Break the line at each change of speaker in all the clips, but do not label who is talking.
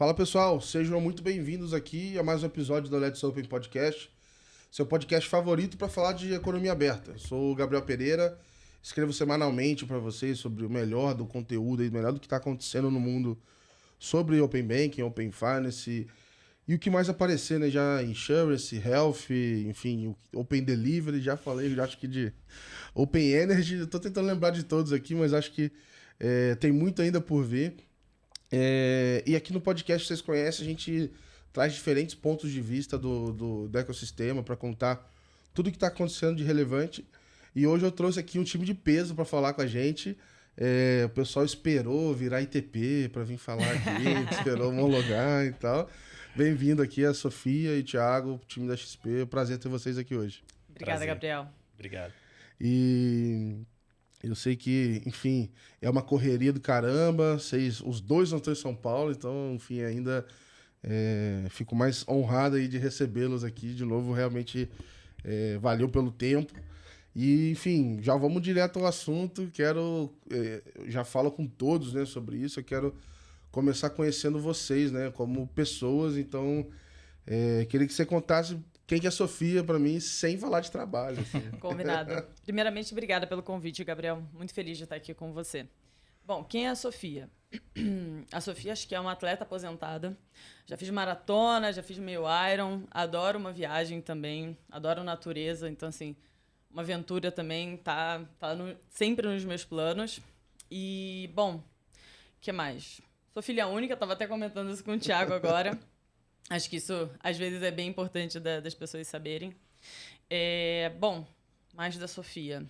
Fala pessoal, sejam muito bem-vindos aqui a mais um episódio do Let's Open Podcast, seu podcast favorito para falar de economia aberta. Sou o Gabriel Pereira, escrevo semanalmente para vocês sobre o melhor do conteúdo e o melhor do que está acontecendo no mundo sobre Open Banking, Open Finance e o que mais aparecer, né? Já Insurance, Health, enfim, Open Delivery, já falei, já acho que de Open Energy, estou tentando lembrar de todos aqui, mas acho que tem muito ainda por vir. E aqui no podcast, vocês conhecem, a gente traz diferentes pontos de vista do ecossistema para contar tudo o que está acontecendo de relevante. E hoje eu trouxe aqui um time de peso para falar com a gente. O pessoal esperou virar ITP para vir falar aqui, esperou homologar e tal. Bem-vindo aqui a Sofia e o Thiago, time da XP. Prazer ter vocês aqui hoje.
Obrigada,
Prazer.
Gabriel.
Obrigado.
E eu sei que, enfim, é uma correria do caramba. Os dois não estão em São Paulo, então, enfim, ainda fico mais honrado aí de recebê-los aqui de novo. Realmente valeu pelo tempo. E, enfim, já vamos direto ao assunto. Já falo com todos, né, sobre isso. Eu quero começar conhecendo vocês, né, como pessoas. Então, queria que você contasse quem que é a Sofia para mim, sem falar de trabalho. Assim.
Combinado. Primeiramente, obrigada pelo convite, Gabriel. Muito feliz de estar aqui com você. Bom, quem é a Sofia? A Sofia, acho que é uma atleta aposentada. Já fiz maratona, já fiz meio Iron. Adoro uma viagem também. Adoro natureza. Então, assim, uma aventura também tá sempre nos meus planos. E, bom, o que mais? Sou filha única, estava até comentando isso com o Thiago agora. Acho que isso, às vezes, é bem importante das pessoas saberem. Bom, mais da Sofia.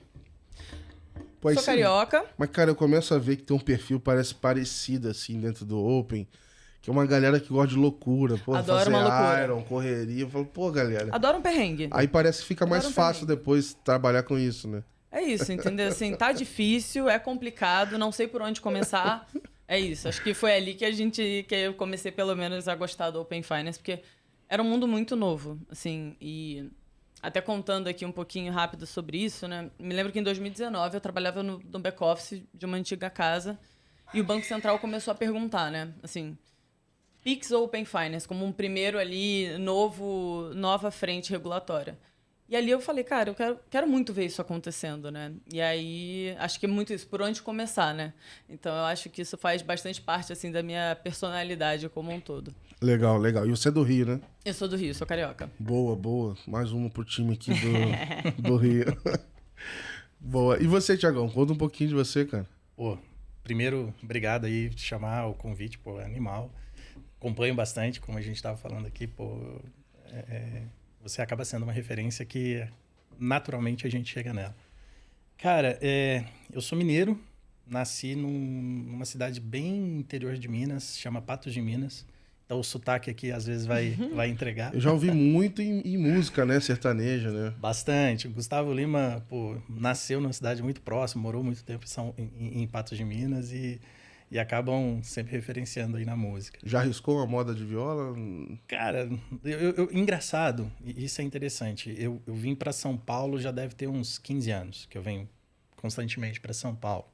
Sou carioca.
Mas, cara, eu começo a ver que tem um perfil parecido, assim, dentro do Open, que é uma galera que gosta de loucura. Pô,
Adoro
fazer
uma loucura.
Iron, correria. Eu falo, pô, galera.
Adoro um perrengue.
Aí parece que fica mais fácil
perrengue.
depois trabalhar com isso, né?
É isso, entendeu? Assim, tá difícil, é complicado, não sei por onde começar. É isso, acho que foi ali que eu comecei pelo menos a gostar do Open Finance, porque era um mundo muito novo, assim, e até contando aqui um pouquinho rápido sobre isso, né? Me lembro que em 2019 eu trabalhava no back-office de uma antiga casa e o Banco Central começou a perguntar, né? Assim, Pix ou Open Finance, como um primeiro ali, nova frente regulatória. E ali eu falei, cara, eu quero muito ver isso acontecendo, né? E aí, acho que é muito isso, por onde começar, né? Então, eu acho que isso faz bastante parte, assim, da minha personalidade como um todo.
Legal, legal. E você é do Rio, né?
Eu sou do Rio, sou carioca.
Boa, boa. Mais uma pro time aqui do Rio. Boa. E você, Thiagão? Conta um pouquinho de você, cara.
Pô, primeiro, obrigado aí de chamar o convite, pô, é animal. Acompanho bastante, como a gente estava falando aqui, pô. Você acaba sendo uma referência que naturalmente a gente chega nela. Cara, eu sou mineiro, nasci numa cidade bem interior de Minas, chama Patos de Minas. Então o sotaque aqui às vezes vai entregar.
Eu já ouvi muito em música, né? Sertaneja, né?
Bastante. O Gustavo Lima, pô, nasceu numa cidade muito próxima, morou muito tempo em Patos de Minas e acabam sempre referenciando aí na música.
Já arriscou uma moda de viola?
Cara, engraçado, e isso é interessante. Eu vim para São Paulo já deve ter uns 15 anos, que eu venho constantemente para São Paulo.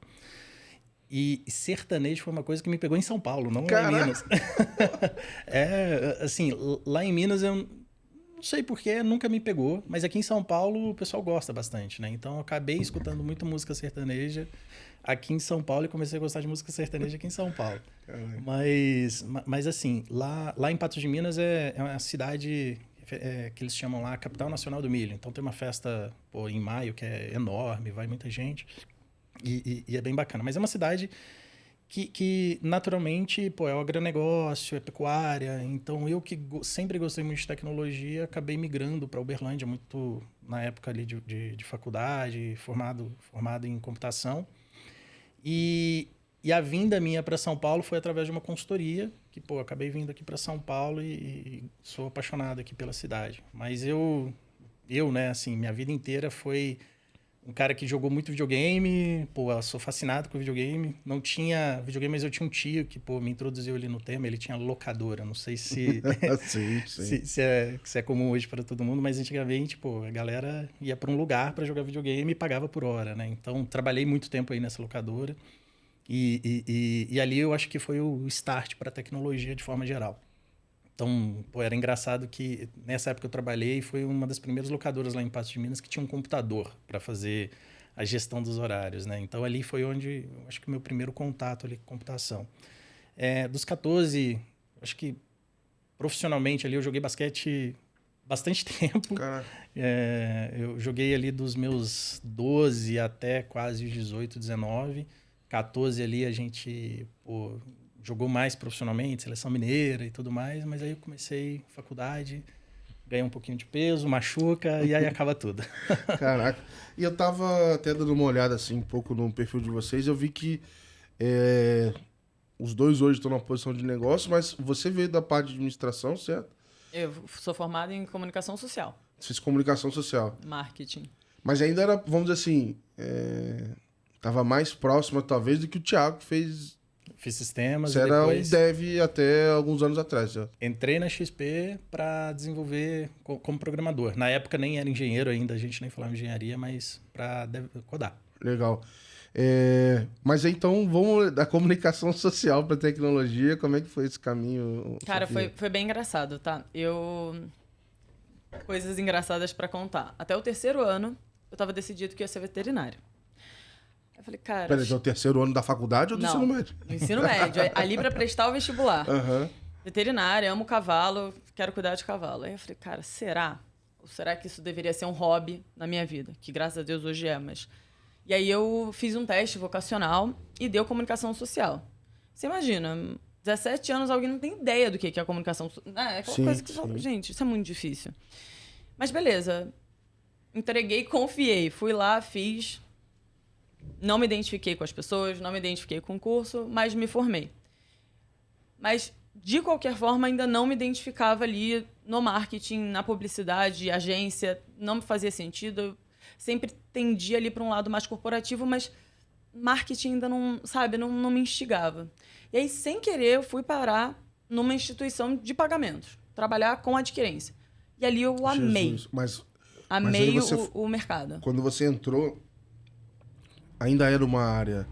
E sertanejo foi uma coisa que me pegou em São Paulo, não lá em Minas. Assim, lá em Minas eu não sei porquê, nunca me pegou, mas aqui em São Paulo o pessoal gosta bastante, né? Então eu acabei escutando muito música sertaneja aqui em São Paulo e comecei a gostar de música sertaneja aqui em São Paulo. Mas assim, lá em Patos de Minas é uma cidade que eles chamam lá a Capital Nacional do Milho. Então tem uma festa em maio que é enorme, vai muita gente e é bem bacana. Mas é uma cidade que naturalmente é o agronegócio, é pecuária. Então eu que sempre gostei muito de tecnologia, acabei migrando para Uberlândia muito na época ali de faculdade, formado em computação. E a vinda minha para São Paulo foi através de uma consultoria, que, acabei vindo aqui para São Paulo e sou apaixonado aqui pela cidade. Mas eu, né, assim, minha vida inteira foi um cara que jogou muito videogame, eu sou fascinado com videogame. Não tinha videogame, mas eu tinha um tio que, me introduziu ali no tema, ele tinha locadora. Não sei se,
sim.
se é comum hoje para todo mundo, mas antigamente, a galera ia para um lugar para jogar videogame e pagava por hora, né? Então, trabalhei muito tempo aí nessa locadora. E ali eu acho que foi o start para a tecnologia de forma geral. Então, era engraçado que nessa época eu trabalhei, foi uma das primeiras locadoras lá em Patos de Minas que tinha um computador para fazer a gestão dos horários, né? Então, ali foi onde, eu acho que o meu primeiro contato ali com computação. Dos 14, acho que profissionalmente ali eu joguei basquete bastante tempo. Eu joguei ali dos meus 12 até quase os 18, 19. 14 ali a gente jogou mais profissionalmente, seleção mineira e tudo mais, mas aí eu comecei faculdade, ganhei um pouquinho de peso, machuca e aí acaba tudo.
Caraca. E eu tava até dando uma olhada assim um pouco no perfil de vocês, eu vi que os dois hoje estão numa posição de negócio, mas você veio da parte de administração, certo?
Eu sou formada em comunicação social.
Você fez comunicação social.
Marketing.
Mas ainda era, vamos dizer assim, tava mais próxima talvez do que o Thiago fez.
Fiz sistemas
Você
e
era
depois
um dev até alguns anos atrás, certo?
entrei na XP para desenvolver como programador. Na época nem era engenheiro ainda, a gente nem falava engenharia, mas para codar.
Legal. Mas então, vamos da comunicação social para tecnologia. Como é que foi esse caminho?
Cara,
Sofia?
foi bem engraçado, tá? Coisas engraçadas pra contar. Até o 3º ano, eu tava decidido que ia ser veterinário. Eu falei, cara...
Peraí, é o 3º ano da faculdade ou do ensino médio?
No ensino médio. Ali pra prestar o vestibular.
Aham.
Veterinária, amo cavalo, quero cuidar de cavalo. Aí eu falei, cara, será? Ou será que isso deveria ser um hobby na minha vida? Que graças a Deus hoje é, mas... E aí eu fiz um teste vocacional e deu comunicação social. Você imagina, 17 anos, alguém não tem ideia do que é comunicação social. É aquela coisa que você fala, gente, isso é muito difícil. Mas beleza, entreguei, confiei. Fui lá, fiz. Não me identifiquei com as pessoas, não me identifiquei com o curso, mas me formei. Mas, de qualquer forma, ainda não me identificava ali no marketing, na publicidade, agência. Não me fazia sentido. Eu sempre tendia ali para um lado mais corporativo, mas marketing ainda não, sabe, não me instigava. E aí, sem querer, eu fui parar numa instituição de pagamentos, trabalhar com adquirência. E ali eu amei.
Jesus.
Amei
mas aí
o mercado.
Quando você entrou, ainda era uma área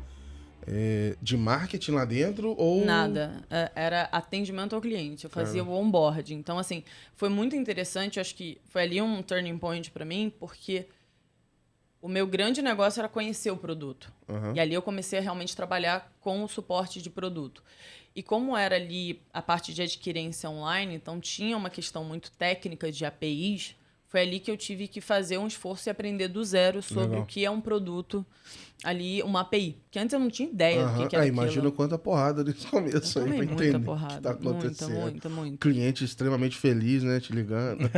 de marketing lá dentro ou...
Nada. Era atendimento ao cliente. Eu fazia o onboarding. Então, assim, foi muito interessante. Eu acho que foi ali um turning point para mim, porque o meu grande negócio era conhecer o produto.
Uhum.
E ali eu comecei a realmente trabalhar com o suporte de produto. E como era ali a parte de adquirência online, então tinha uma questão muito técnica de APIs, foi ali que eu tive que fazer um esforço e aprender do zero sobre o que é um produto ali, uma API. Que antes eu não tinha ideia do que era aquilo.
Imagina quanta porrada nesse começo aí pra entender o que tá acontecendo.
Muita.
Cliente extremamente feliz, né? Te ligando.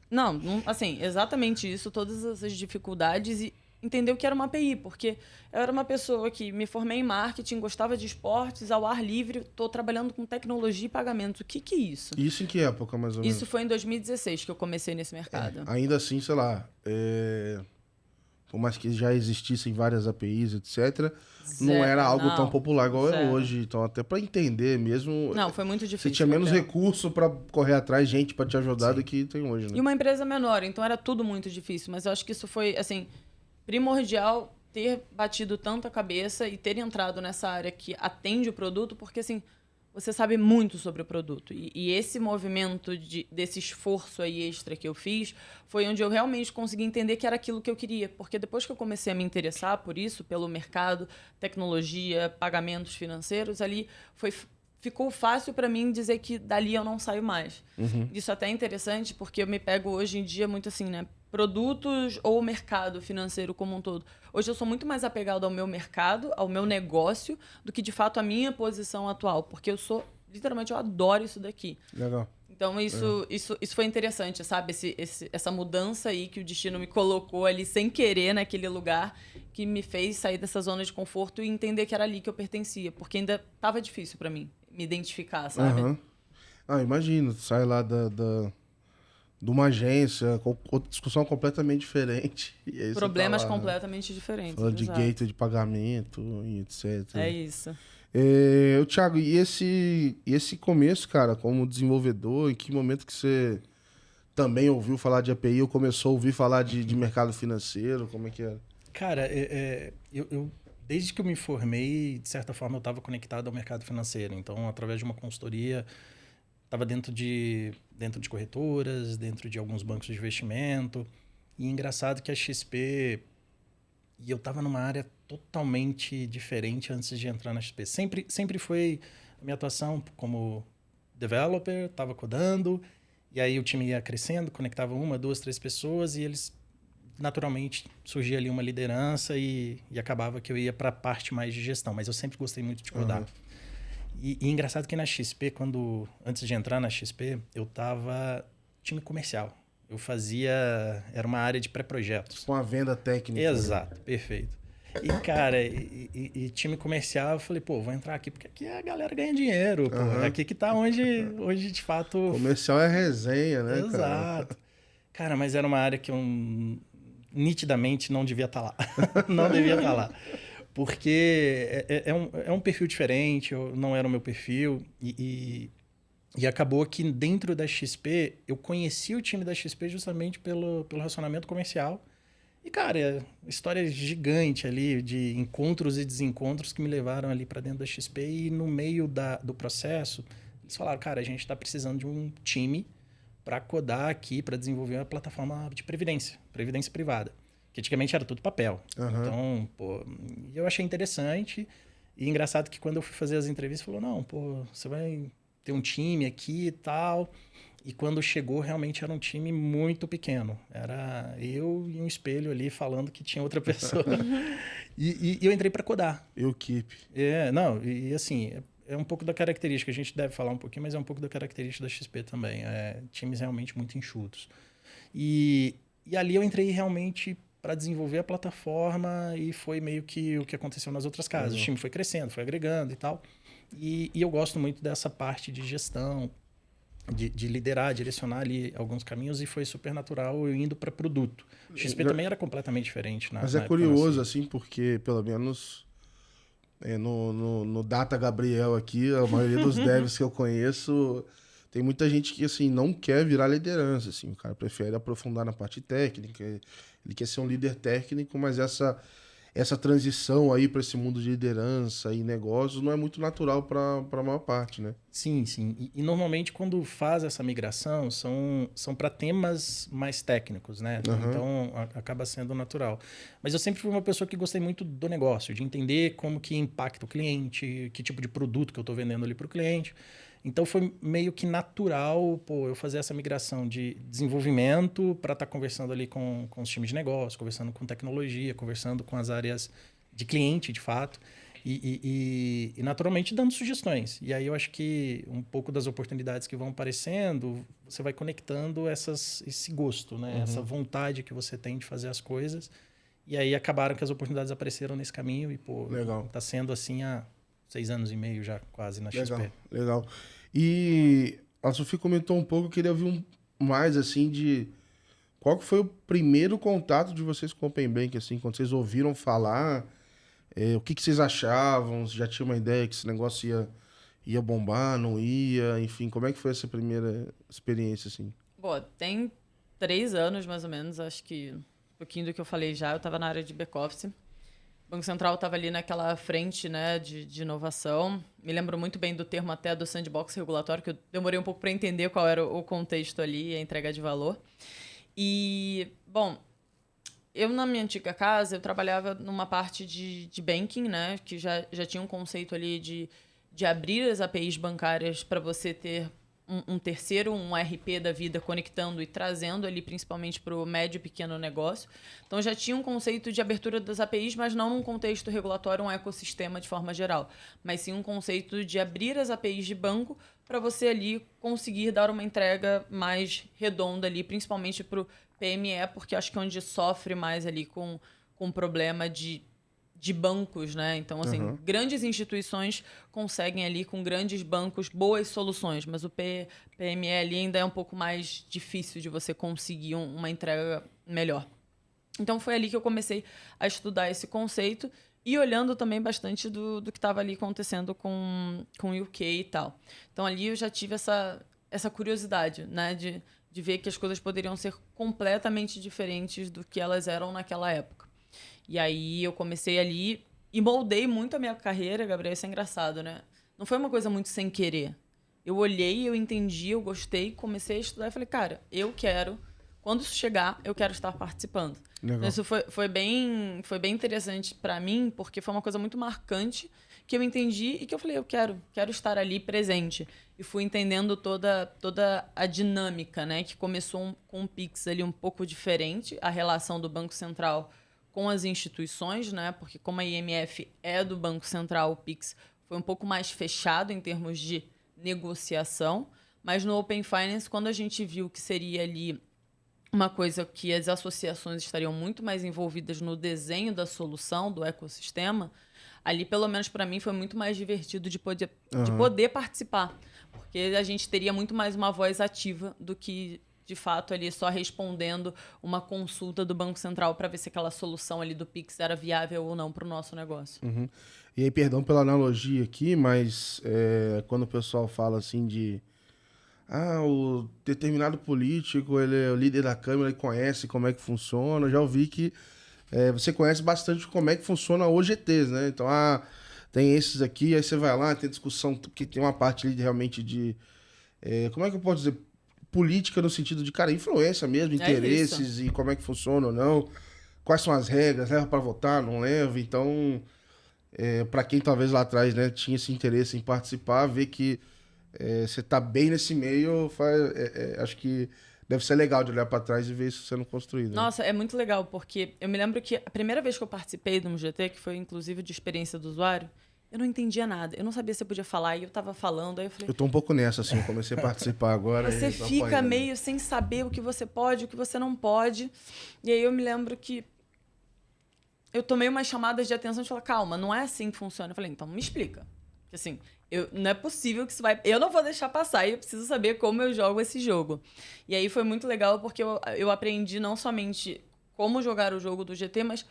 Não, assim, exatamente isso, todas essas dificuldades e entender o que era uma API, porque eu era uma pessoa que me formei em marketing, gostava de esportes, ao ar livre, estou trabalhando com tecnologia e pagamentos. O que é isso?
Isso em que época, mais ou menos?
Isso foi em 2016 que eu comecei nesse mercado.
Ainda assim, sei lá, por mais que já existissem várias APIs, etc., não era algo tão popular igual é hoje. Então, até para entender mesmo...
Não, foi muito difícil.
Você tinha menos recurso para correr atrás, gente para te ajudar do que tem hoje, né?
E uma empresa menor, então era tudo muito difícil. Mas eu acho que isso foi, assim, primordial ter batido tanto a cabeça e ter entrado nessa área que atende o produto, porque, assim, você sabe muito sobre o produto. E esse movimento desse esforço aí extra que eu fiz foi onde eu realmente consegui entender que era aquilo que eu queria. Porque depois que eu comecei a me interessar por isso, pelo mercado, tecnologia, pagamentos financeiros, ali ficou fácil para mim dizer que dali eu não saio mais.
Uhum.
Isso até é interessante porque eu me pego hoje em dia muito assim, né? Produtos ou mercado financeiro como um todo. Hoje eu sou muito mais apegado ao meu mercado, ao meu negócio, do que de fato a minha posição atual. Porque literalmente, eu adoro isso daqui.
Legal.
Então isso foi interessante, sabe? Essa mudança aí que o destino me colocou ali sem querer naquele lugar, que me fez sair dessa zona de conforto e entender que era ali que eu pertencia. Porque ainda estava difícil para mim me identificar, sabe?
Uhum. Imagino, sai lá de uma agência, com outra discussão completamente diferente. E aí
Problemas
tá lá,
completamente diferentes.
falando de
exato.
gateway de pagamento e etc.
É isso.
Thiago, e esse começo, cara, como desenvolvedor, em que momento que você também ouviu falar de API ou começou a ouvir falar de mercado financeiro? Como é que era?
Cara, eu desde que eu me formei, de certa forma, eu estava conectado ao mercado financeiro. Então, através de uma consultoria, estava dentro de corretoras, dentro de alguns bancos de investimento. E engraçado que a XP... E eu estava numa área totalmente diferente antes de entrar na XP. Sempre foi a minha atuação como developer, estava codando, e aí o time ia crescendo, conectava 1, 2, 3 pessoas, e eles, naturalmente, surgia ali uma liderança e acabava que eu ia para a parte mais de gestão. Mas eu sempre gostei muito de codar.
Uhum.
E engraçado que na XP, antes de entrar na XP, eu estava time comercial. Eu era uma área de pré-projetos.
Com a venda técnica.
Exato, perfeito. E, cara, time comercial, eu falei, pô, vou entrar aqui, porque aqui a galera ganha dinheiro, pô.
Uhum.
Aqui que tá onde de fato...
Comercial é resenha, né, cara?
Exato. Cara, mas era uma área que eu nitidamente não devia estar lá. Não devia estar lá. Porque é um perfil diferente, não era o meu perfil, e acabou que dentro da XP, eu conheci o time da XP justamente pelo relacionamento comercial. E, cara, história gigante ali de encontros e desencontros que me levaram ali para dentro da XP. E no meio do processo, eles falaram, cara, a gente está precisando de um time para codar aqui, para desenvolver uma plataforma de previdência privada. Que antigamente era tudo papel.
Uhum.
Então, pô, eu achei interessante. E engraçado que quando eu fui fazer as entrevistas, falou, não, pô, você vai... ter um time aqui e tal. E quando chegou, realmente era um time muito pequeno. Era eu e um espelho ali falando que tinha outra pessoa. e eu entrei para codar.
Equipe.
E assim, é um pouco da característica. A gente deve falar um pouquinho, mas é um pouco da característica da XP também. Times realmente muito enxutos. E ali eu entrei realmente para desenvolver a plataforma e foi meio que o que aconteceu nas outras casas. O time foi crescendo, foi agregando e tal. E eu gosto muito dessa parte de gestão, de liderar, direcionar ali alguns caminhos, e foi super natural eu indo para produto. O XP também era completamente diferente.
Mas é curioso, assim, porque pelo menos no Data Gabriel aqui, a maioria dos devs que eu conheço, tem muita gente que assim, não quer virar liderança. Assim, o cara prefere aprofundar na parte técnica, ele quer ser um líder técnico, mas essa transição aí para esse mundo de liderança e negócios não é muito natural para a maior parte, né?
Sim. E normalmente quando faz essa migração são para temas mais técnicos, né?
Uhum.
Então acaba sendo natural. Mas eu sempre fui uma pessoa que gostei muito do negócio, de entender como que impacta o cliente, que tipo de produto que eu estou vendendo ali para o cliente. Então foi meio que natural, pô, eu fazer essa migração de desenvolvimento para estar conversando ali com os times de negócio, conversando com tecnologia, conversando com as áreas de cliente, de fato, e naturalmente dando sugestões. E aí eu acho que um pouco das oportunidades que vão aparecendo, você vai conectando esse gosto, né? Essa vontade que você tem de fazer as coisas. E aí acabaram que as oportunidades apareceram nesse caminho e, pô,
legal.
Tá sendo assim há 6 anos e meio já, quase, na XP.
Legal. E a Sofia comentou um pouco, eu queria ouvir mais, assim, de qual que foi o primeiro contato de vocês com o Open Bank, assim, quando vocês ouviram falar, o que vocês achavam, se já tinha uma ideia que esse negócio ia bombar, não ia, enfim, como é que foi essa primeira experiência, assim?
Pô, tem 3 anos, mais ou menos, acho que um pouquinho do que eu falei já, eu estava na área de back-office. O Banco Central estava ali naquela frente, né, de inovação. Me lembro muito bem do termo até do sandbox regulatório, que eu demorei um pouco para entender qual era o contexto ali, a entrega de valor. E, bom, eu na minha antiga casa, eu trabalhava numa parte de banking, né, que já tinha um conceito ali de abrir as APIs bancárias para você ter um terceiro, um RP da vida conectando e trazendo ali principalmente para o médio e pequeno negócio. Então já tinha um conceito de abertura das APIs, mas não num contexto regulatório, um ecossistema de forma geral, mas sim um conceito de abrir as APIs de banco para você ali conseguir dar uma entrega mais redonda ali, principalmente para o PME, porque acho que é onde sofre mais ali com problema de bancos, né? Então, assim, grandes instituições conseguem ali com grandes bancos boas soluções, mas o PME ali ainda é um pouco mais difícil de você conseguir uma entrega melhor. Então, foi ali que eu comecei a estudar esse conceito e olhando também bastante do que estava ali acontecendo com o UK e tal. Então, ali eu já tive essa curiosidade, né? De ver que as coisas poderiam ser completamente diferentes do que elas eram naquela época. E aí eu comecei ali E moldei muito a minha carreira, Gabriel, isso é engraçado, né? Não foi uma coisa muito sem querer. Eu olhei, eu entendi, eu gostei, comecei a estudar e falei, cara, eu quero, quando isso chegar, eu quero estar participando. Então, isso foi bem interessante para mim, porque foi uma coisa muito marcante que eu entendi e que eu falei, eu quero estar ali presente. E fui entendendo toda a dinâmica, né? Que começou com o Pix ali um pouco diferente, a relação do Banco Central com as instituições, né? Porque como a IMF é do Banco Central, o Pix foi um pouco mais fechado em termos de negociação. Mas no Open Finance, quando a gente viu que seria ali uma coisa que as associações estariam muito mais envolvidas no desenho da solução, do ecossistema, ali, pelo menos para mim, foi muito mais divertido de poder participar. Porque a gente teria muito mais uma voz ativa do que, de fato, ali só respondendo uma consulta do Banco Central para ver se aquela solução ali do Pix era viável ou não para o nosso negócio.
Uhum. E aí, perdão pela analogia aqui, mas quando o pessoal fala assim de... o determinado político, ele é o líder da Câmara, ele conhece como é que funciona. Eu já ouvi que você conhece bastante como é que funciona os GTs, né? Então, tem esses aqui, aí você vai lá, tem discussão, porque tem uma parte ali realmente de... como é que eu posso dizer? Política no sentido de, cara, influência mesmo, interesses e como é que funciona ou não. Quais são as regras, leva para votar, não leva. Então, para quem talvez lá atrás, né, tinha esse interesse em participar, ver que você tá bem nesse meio, acho que deve ser legal de olhar para trás e ver isso sendo construído. Né?
Nossa, é muito legal, porque eu me lembro que a primeira vez que eu participei de um GT, que foi inclusive de experiência do usuário, eu não entendia nada. Eu não sabia se eu podia falar, e eu tava falando, aí eu falei...
Eu tô um pouco nessa, assim, eu comecei a participar agora.
Você fica meio sem saber o que você pode, o que você não pode. E aí eu me lembro que eu tomei umas chamadas de atenção e falei, calma, não é assim que funciona. Eu falei, então me explica. Porque assim, não é possível que isso vai... Eu não vou deixar passar e eu preciso saber como eu jogo esse jogo. E aí foi muito legal porque eu aprendi não somente como jogar o jogo do GT, mas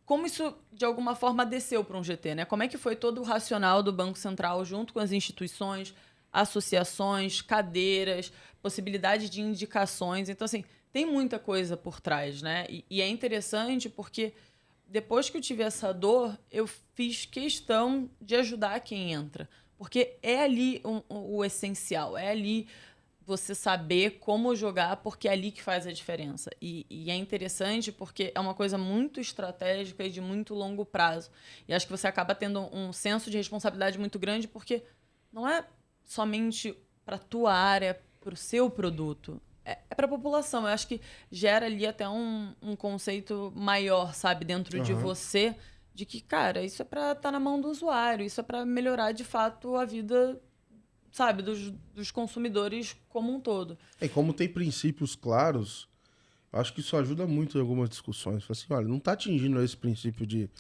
como isso, de alguma forma, desceu para um GT, né? Como é que foi todo o racional do Banco Central junto com as instituições, associações, cadeiras, possibilidade de indicações. Então, assim, tem muita coisa por trás, né? E é interessante porque depois que eu tive essa dor, eu fiz questão de ajudar quem entra. Porque é ali o essencial, é ali você saber como jogar, porque é ali que faz a diferença. E é interessante porque é uma coisa muito estratégica e de muito longo prazo. E acho que você acaba tendo um senso de responsabilidade muito grande, porque não é somente para a tua área, para o seu produto. É para a população. Eu acho que gera ali até um conceito maior, sabe, dentro de você, de que, cara, isso é para estar na mão do usuário, isso é para melhorar, de fato, a vida, sabe, dos consumidores como um todo.
E como tem princípios claros, eu acho que isso ajuda muito em algumas discussões. Fala assim, olha, não está atingindo esse princípio de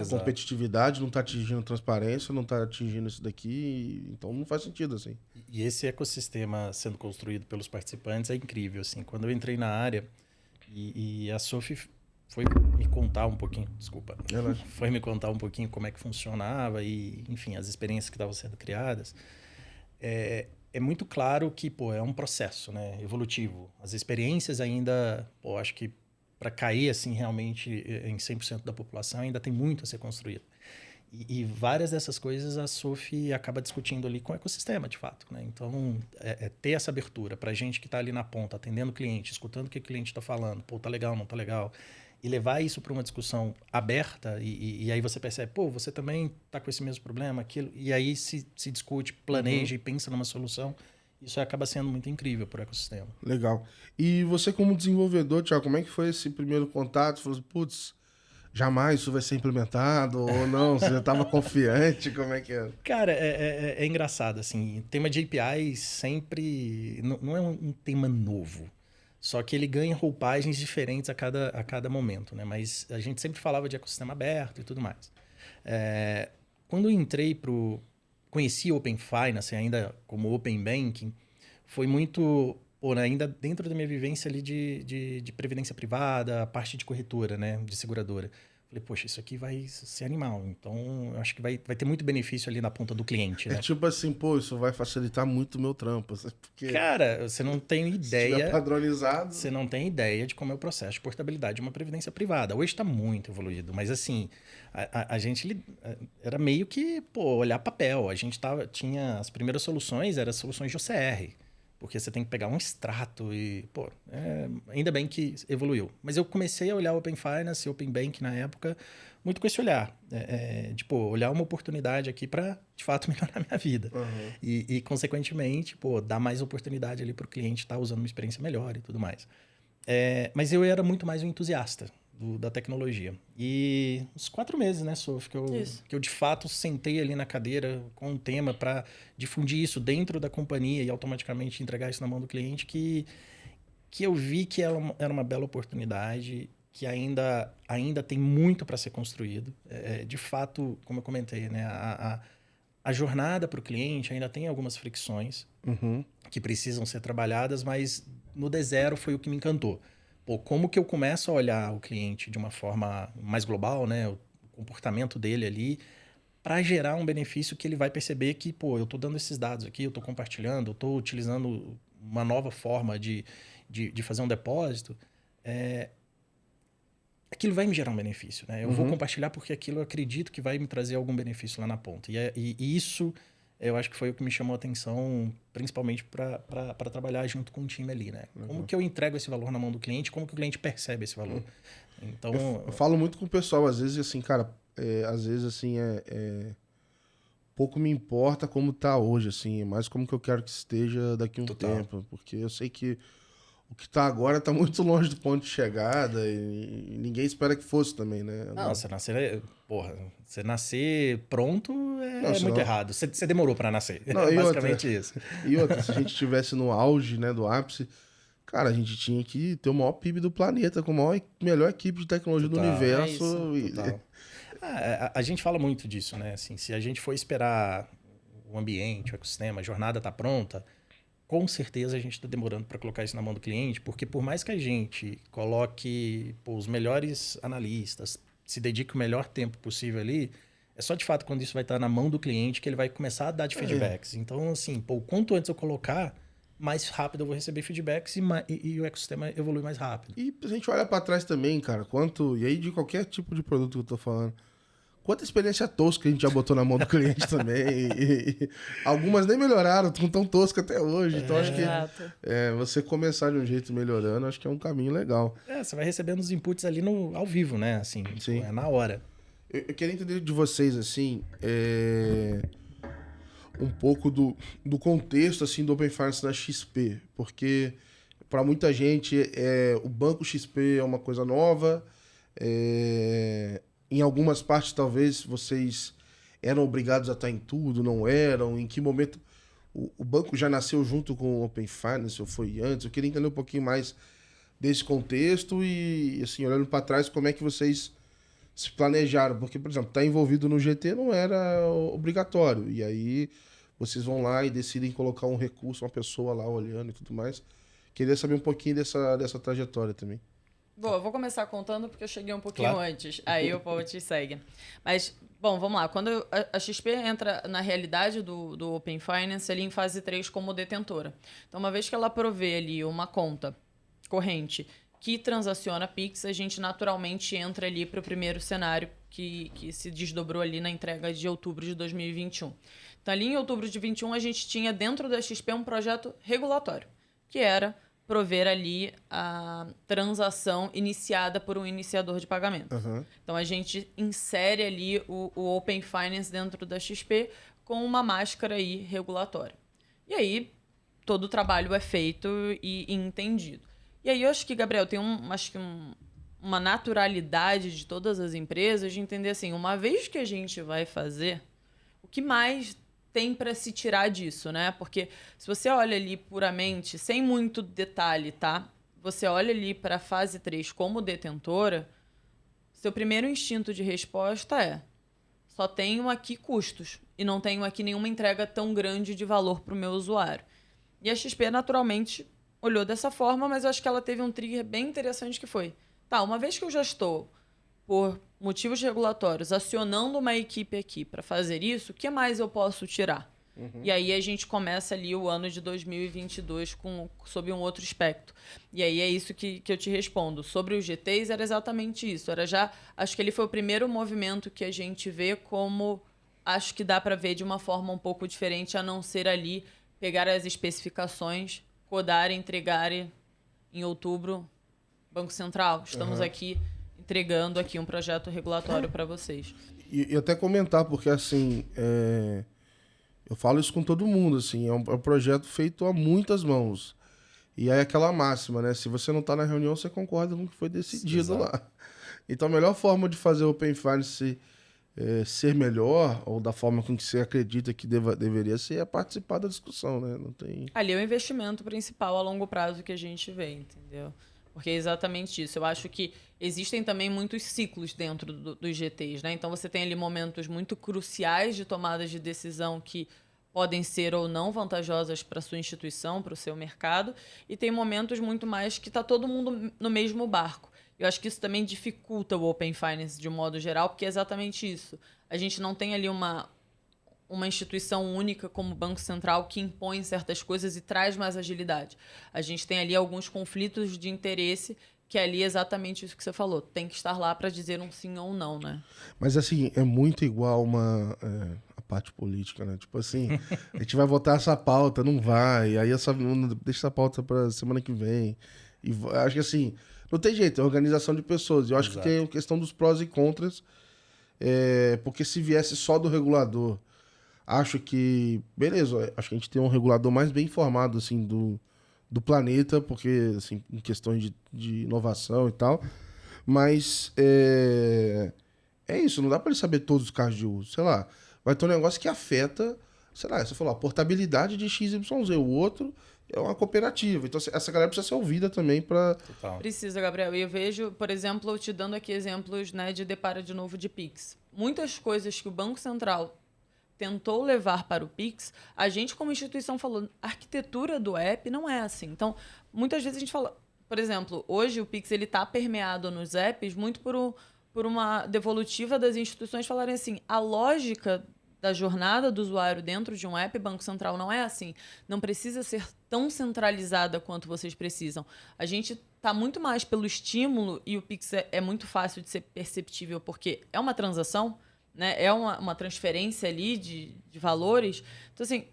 competitividade, não está atingindo transparência, não está atingindo isso daqui, então não faz sentido, assim.
E esse ecossistema sendo construído pelos participantes é incrível, assim. Quando eu entrei na área e a Sophie foi me contar um pouquinho, foi me contar um pouquinho como é que funcionava e, enfim, as experiências que estavam sendo criadas, é muito claro que, é um processo, né, evolutivo. As experiências ainda, acho que para cair assim realmente em 100% da população ainda tem muito a ser construído. E várias dessas coisas a Sophie acaba discutindo ali com o ecossistema, de fato, né? Então, ter essa abertura para a gente que está ali na ponta, atendendo o cliente, escutando o que o cliente está falando, tá legal, não tá legal, e levar isso para uma discussão aberta, e aí você percebe, você também está com esse mesmo problema, aquilo, e aí se discute, planeja e pensa numa solução. Isso acaba sendo muito incrível para o ecossistema.
Legal. E você como desenvolvedor, Thiago, como é que foi esse primeiro contato? Você falou assim, putz, jamais isso vai ser implementado ou não? Você já estava confiante? Como é que é?
Cara, é engraçado, assim, o tema de APIs sempre não é um tema novo. Só que ele ganha roupagens diferentes a cada momento, né? Mas a gente sempre falava de ecossistema aberto e tudo mais. Quando eu entrei conheci o Open Finance, ainda como Open Banking, foi muito, ainda dentro da minha vivência ali de previdência privada, a parte de corretora, né? De seguradora. Falei, poxa, isso aqui vai ser animal. Então, eu acho que vai ter muito benefício ali na ponta do cliente, né?
É tipo assim, pô, isso vai facilitar muito o meu trampo. Porque
Cara, você não tem
se
ideia...
tiver padronizado...
Você não tem ideia de como é o processo de portabilidade de uma previdência privada. Hoje está muito evoluído, mas assim, a gente era meio que, pô, olhar papel. A gente tinha as primeiras soluções, eram soluções de OCR, porque você tem que pegar um extrato e, pô, ainda bem que evoluiu. Mas eu comecei a olhar Open Finance e Open Bank na época muito com esse olhar, de, pô, olhar uma oportunidade aqui para, de fato, melhorar a minha vida.
Uhum.
E, consequentemente, pô, dar mais oportunidade ali para o cliente estar usando uma experiência melhor e tudo mais. Mas eu era muito mais um entusiasta da tecnologia. E uns 4 meses, né, Sof, que eu de fato sentei ali na cadeira com um tema para difundir isso dentro da companhia e automaticamente entregar isso na mão do cliente, que eu vi que era uma bela oportunidade, que ainda tem muito para ser construído. De fato, como eu comentei, né, a jornada para o cliente ainda tem algumas fricções que precisam ser trabalhadas, mas no D0 foi o que me encantou. Pô, como que eu começo a olhar o cliente de uma forma mais global, né? O comportamento dele ali, para gerar um benefício que ele vai perceber que, pô, eu estou dando esses dados aqui, eu estou compartilhando, eu estou utilizando uma nova forma de fazer um depósito. Aquilo vai me gerar um benefício, né? Eu vou compartilhar porque aquilo eu acredito que vai me trazer algum benefício lá na ponta. E isso... eu acho que foi o que me chamou a atenção, principalmente para trabalhar junto com o time ali, né? Como que eu entrego esse valor na mão do cliente, como que o cliente percebe esse valor. Então,
eu falo muito com o pessoal, às vezes, assim, cara, às vezes, assim, pouco me importa como tá hoje, assim, mas como que eu quero que esteja daqui a um tempo, porque eu sei que o que tá agora tá muito longe do ponto de chegada e ninguém espera que fosse também, né?
Não, você nascer pronto muito errado. Você demorou para nascer.
Não,
é basicamente isso.
E outra, se a gente estivesse no auge, né, do ápice, cara, a gente tinha que ter o maior PIB do planeta, com a melhor equipe de tecnologia do universo.
A gente fala muito disso, né? Assim, se a gente for esperar o ambiente, o ecossistema, a jornada tá pronta, com certeza a gente está demorando para colocar isso na mão do cliente, porque por mais que a gente coloque os melhores analistas, se dedique o melhor tempo possível ali, é só de fato quando isso vai estar na mão do cliente que ele vai começar a dar de feedbacks. Então, assim, quanto antes eu colocar, mais rápido eu vou receber feedbacks e o ecossistema evolui mais rápido.
E a gente olha para trás também, cara, e aí de qualquer tipo de produto que eu tô falando, quanta experiência tosca a gente já botou na mão do cliente também. E algumas nem melhoraram, estão tão toscas até hoje. Então, acho que você começar de um jeito melhorando, acho que é um caminho legal.
Você vai recebendo os inputs ali ao vivo, né? Assim,
sim.
Na hora.
Eu queria entender de vocês, assim, um pouco do contexto, assim, do Open Finance na XP. Porque, para muita gente, o Banco XP é uma coisa nova. Em algumas partes, talvez, vocês eram obrigados a estar em tudo, não eram? Em que momento o banco já nasceu junto com o Open Finance ou foi antes? Eu queria entender um pouquinho mais desse contexto e, assim, olhando para trás, como é que vocês se planejaram? Porque, por exemplo, estar envolvido no GT não era obrigatório. E aí vocês vão lá e decidem colocar um recurso, uma pessoa lá olhando e tudo mais. Queria saber um pouquinho dessa trajetória também.
Bom, eu vou começar contando porque eu cheguei um pouquinho antes. Aí o povo te segue. Mas, bom, vamos lá. Quando a XP entra na realidade do Open Finance, ali em fase 3 como detentora. Então, uma vez que ela provê ali uma conta corrente que transaciona Pix, a gente naturalmente entra ali para o primeiro cenário que se desdobrou ali na entrega de outubro de 2021. Então, ali em outubro de 2021, a gente tinha dentro da XP um projeto regulatório, que era prover ali a transação iniciada por um iniciador de pagamento. Então, a gente insere ali o Open Finance dentro da XP com uma máscara aí regulatória. E aí, todo o trabalho é feito e entendido. E aí, eu acho que, Gabriel, tem uma naturalidade de todas as empresas de entender assim, uma vez que a gente vai fazer, o que mais tem para se tirar disso, né? Porque se você olha ali puramente, sem muito detalhe, tá? Você olha ali para a fase 3 como detentora, seu primeiro instinto de resposta só tenho aqui custos e não tenho aqui nenhuma entrega tão grande de valor para o meu usuário. E a XP, naturalmente, olhou dessa forma, mas eu acho que ela teve um trigger bem interessante que foi, uma vez que eu já estou por motivos regulatórios, acionando uma equipe aqui para fazer isso, o que mais eu posso tirar? E aí a gente começa ali o ano de 2022 sob um outro aspecto. E aí é isso que eu te respondo. Sobre os GTs era exatamente isso. Acho que ele foi o primeiro movimento que a gente vê como acho que dá para ver de uma forma um pouco diferente, a não ser ali pegar as especificações, codar e entregar em outubro, Banco Central. Estamos aqui entregando aqui um projeto regulatório para vocês.
E até comentar, porque assim, eu falo isso com todo mundo, assim, é um projeto feito a muitas mãos. E aí aquela máxima, né? Se você não está na reunião, você concorda com o que foi decidido lá. Então a melhor forma de fazer o Open Finance ser melhor, ou da forma com que você acredita que deveria ser, é participar da discussão, né? Não tem...
Ali é o investimento principal a longo prazo que a gente vê, entendeu? Porque é exatamente isso. Eu acho que existem também muitos ciclos dentro dos GTs, né? Então você tem ali momentos muito cruciais de tomadas de decisão que podem ser ou não vantajosas para a sua instituição, para o seu mercado, e tem momentos muito mais que está todo mundo no mesmo barco. Eu acho que isso também dificulta o Open Finance de um modo geral, porque é exatamente isso. A gente não tem ali uma instituição única como o Banco Central que impõe certas coisas e traz mais agilidade. A gente tem ali alguns conflitos de interesse que é ali exatamente isso que você falou. Tem que estar lá para dizer um sim ou um não, né?
Mas assim, é muito igual a parte política, né? Tipo assim, a gente vai votar essa pauta, não vai, aí deixa essa pauta para semana que vem. E acho que assim, não tem jeito, é organização de pessoas. Eu acho que tem a questão dos prós e contras, porque se viesse só do regulador, acho que, beleza, acho que a gente tem um regulador mais bem informado, assim, do planeta, porque, assim, em questões de inovação e tal, mas é isso, não dá para ele saber todos os casos de uso, sei lá, vai ter um negócio que afeta, sei lá, você falou, a portabilidade de XYZ, o outro é uma cooperativa, então essa galera precisa ser ouvida também para...
Precisa, Gabriel, e eu vejo, por exemplo, te dando aqui exemplos, né, de deparo de novo de Pix. Muitas coisas que o Banco Central tentou levar para o Pix, a gente como instituição falou, a arquitetura do app não é assim. Então, muitas vezes a gente fala, por exemplo, hoje o Pix ele está permeado nos apps muito por uma devolutiva das instituições falarem assim, a lógica da jornada do usuário dentro de um app, Banco Central não é assim. Não precisa ser tão centralizada quanto vocês precisam. A gente está muito mais pelo estímulo e o Pix é muito fácil de ser perceptível porque é uma transação, né? É uma transferência ali de valores. Então, assim,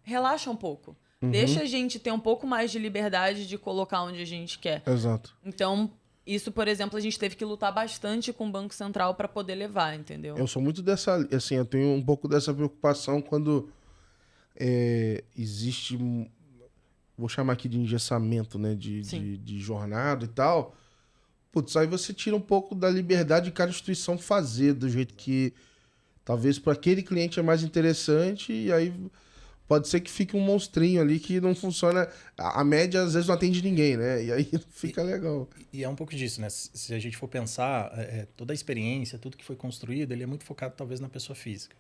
relaxa um pouco. Deixa a gente ter um pouco mais de liberdade de colocar onde a gente quer.
Exato.
Então, isso, por exemplo, a gente teve que lutar bastante com o Banco Central para poder levar, entendeu?
Eu sou muito dessa... Assim, eu tenho um pouco dessa preocupação quando existe... Vou chamar aqui de engessamento, né? De jornada e tal... Putz, aí você tira um pouco da liberdade de cada instituição fazer do jeito que talvez para aquele cliente é mais interessante e aí pode ser que fique um monstrinho ali que não funciona. A média às vezes não atende ninguém, né? E aí não fica legal.
E é um pouco disso, né? Se a gente for pensar, toda a experiência, tudo que foi construído, ele é muito focado talvez na pessoa física.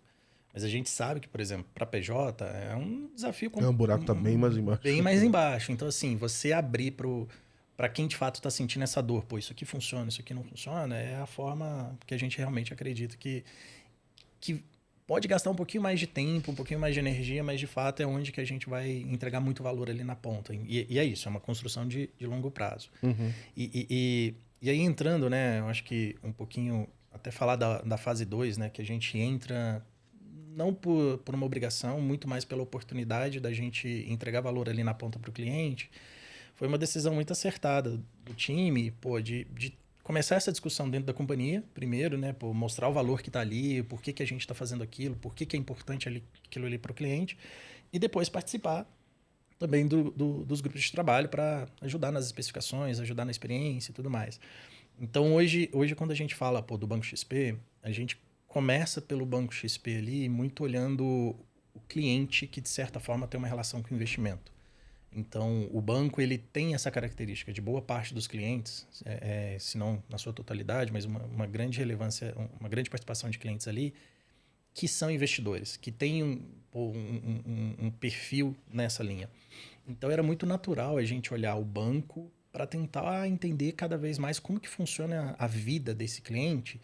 Mas a gente sabe que, por exemplo, para PJ é um desafio...
O buraco tá bem mais embaixo.
Bem mais embaixo. Então, assim, você abrir para quem de fato está sentindo essa dor, pô, isso aqui funciona, isso aqui não funciona, é a forma que a gente realmente acredita que pode gastar um pouquinho mais de tempo, um pouquinho mais de energia, mas de fato é onde que a gente vai entregar muito valor ali na ponta. E é isso, é uma construção de longo prazo. E aí entrando, né, eu acho que um pouquinho, até falar da fase 2, né, que a gente entra não por uma obrigação, muito mais pela oportunidade da gente entregar valor ali na ponta para o cliente. Foi uma decisão muito acertada do time, pô, de começar essa discussão dentro da companhia, primeiro, né, pô, mostrar o valor que está ali, por que a gente está fazendo aquilo, por que é importante aquilo ali para o cliente, e depois participar também dos grupos de trabalho para ajudar nas especificações, ajudar na experiência e tudo mais. Então, hoje quando a gente fala, pô, do Banco XP, a gente começa pelo Banco XP ali, muito olhando o cliente que, de certa forma, tem uma relação com o investimento. Então, o banco ele tem essa característica de boa parte dos clientes, se não na sua totalidade, mas uma grande relevância, uma grande participação de clientes ali, que são investidores, que têm um perfil nessa linha. Então, era muito natural a gente olhar o banco para tentar entender cada vez mais como que funciona a vida desse cliente,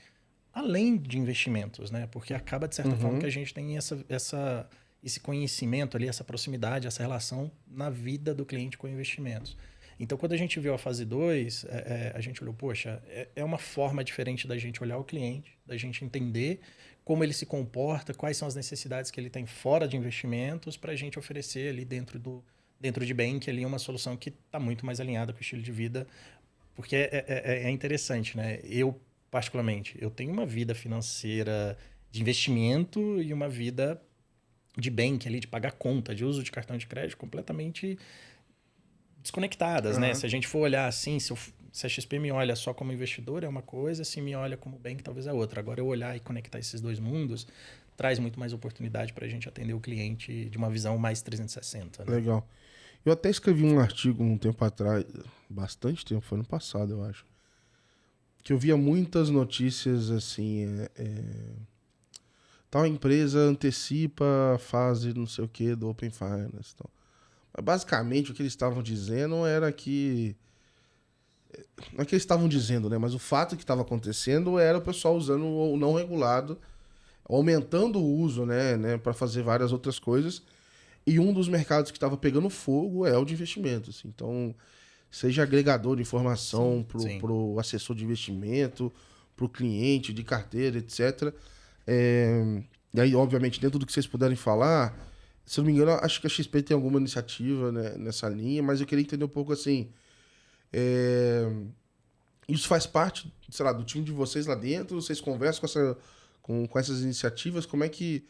além de investimentos, né? Porque acaba, de certa forma, que a gente tem esse conhecimento ali, essa proximidade, essa relação na vida do cliente com investimentos. Então, quando a gente viu a fase 2, a gente olhou, poxa, é uma forma diferente da gente olhar o cliente, da gente entender como ele se comporta, quais são as necessidades que ele tem fora de investimentos, para a gente oferecer ali dentro de Bank ali uma solução que está muito mais alinhada com o estilo de vida, porque é interessante, né? Eu, particularmente, eu tenho uma vida financeira de investimento e uma vida de Bank ali, de pagar conta, de uso de cartão de crédito completamente desconectadas, né? Se a gente for olhar assim, se a XP me olha só como investidor é uma coisa, se me olha como Bank talvez é outra. Agora, eu olhar e conectar esses dois mundos traz muito mais oportunidade para a gente atender o cliente de uma visão mais 360. Né?
Legal. Eu até escrevi um artigo um tempo atrás, bastante tempo, foi ano passado, eu acho, que eu via muitas notícias assim, tal empresa antecipa a fase não sei o que do Open Finance. Então. Mas basicamente o que eles estavam dizendo era que... Não é que eles estavam dizendo, né? Mas o fato que estava acontecendo era o pessoal usando o não regulado, aumentando o uso, né, para fazer várias outras coisas. E um dos mercados que estava pegando fogo é o de investimentos. Então, seja agregador de informação para o assessor de investimento, para o cliente de carteira, etc. E aí, obviamente, dentro do que vocês puderem falar, se eu não me engano, acho que a XP tem alguma iniciativa, né, nessa linha, mas eu queria entender um pouco assim... Isso faz parte, sei lá, do time de vocês lá dentro? Vocês conversam com essas iniciativas? Como é que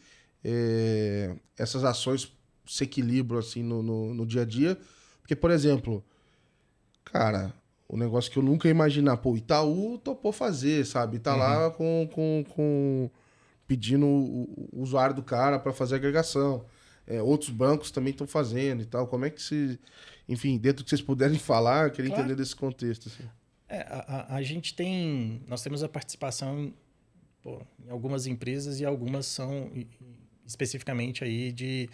essas ações se equilibram assim no dia a dia? Porque, por exemplo, cara, o negócio que eu nunca ia imaginar, pô, Itaú topou fazer, sabe? Tá lá pedindo o usuário do cara para fazer agregação. Outros bancos também estão fazendo e tal. Como é que se... Enfim, dentro do que vocês puderem falar, eu queria entender desse contexto. Assim.
A gente tem... Nós temos a participação em algumas empresas e algumas são especificamente aí de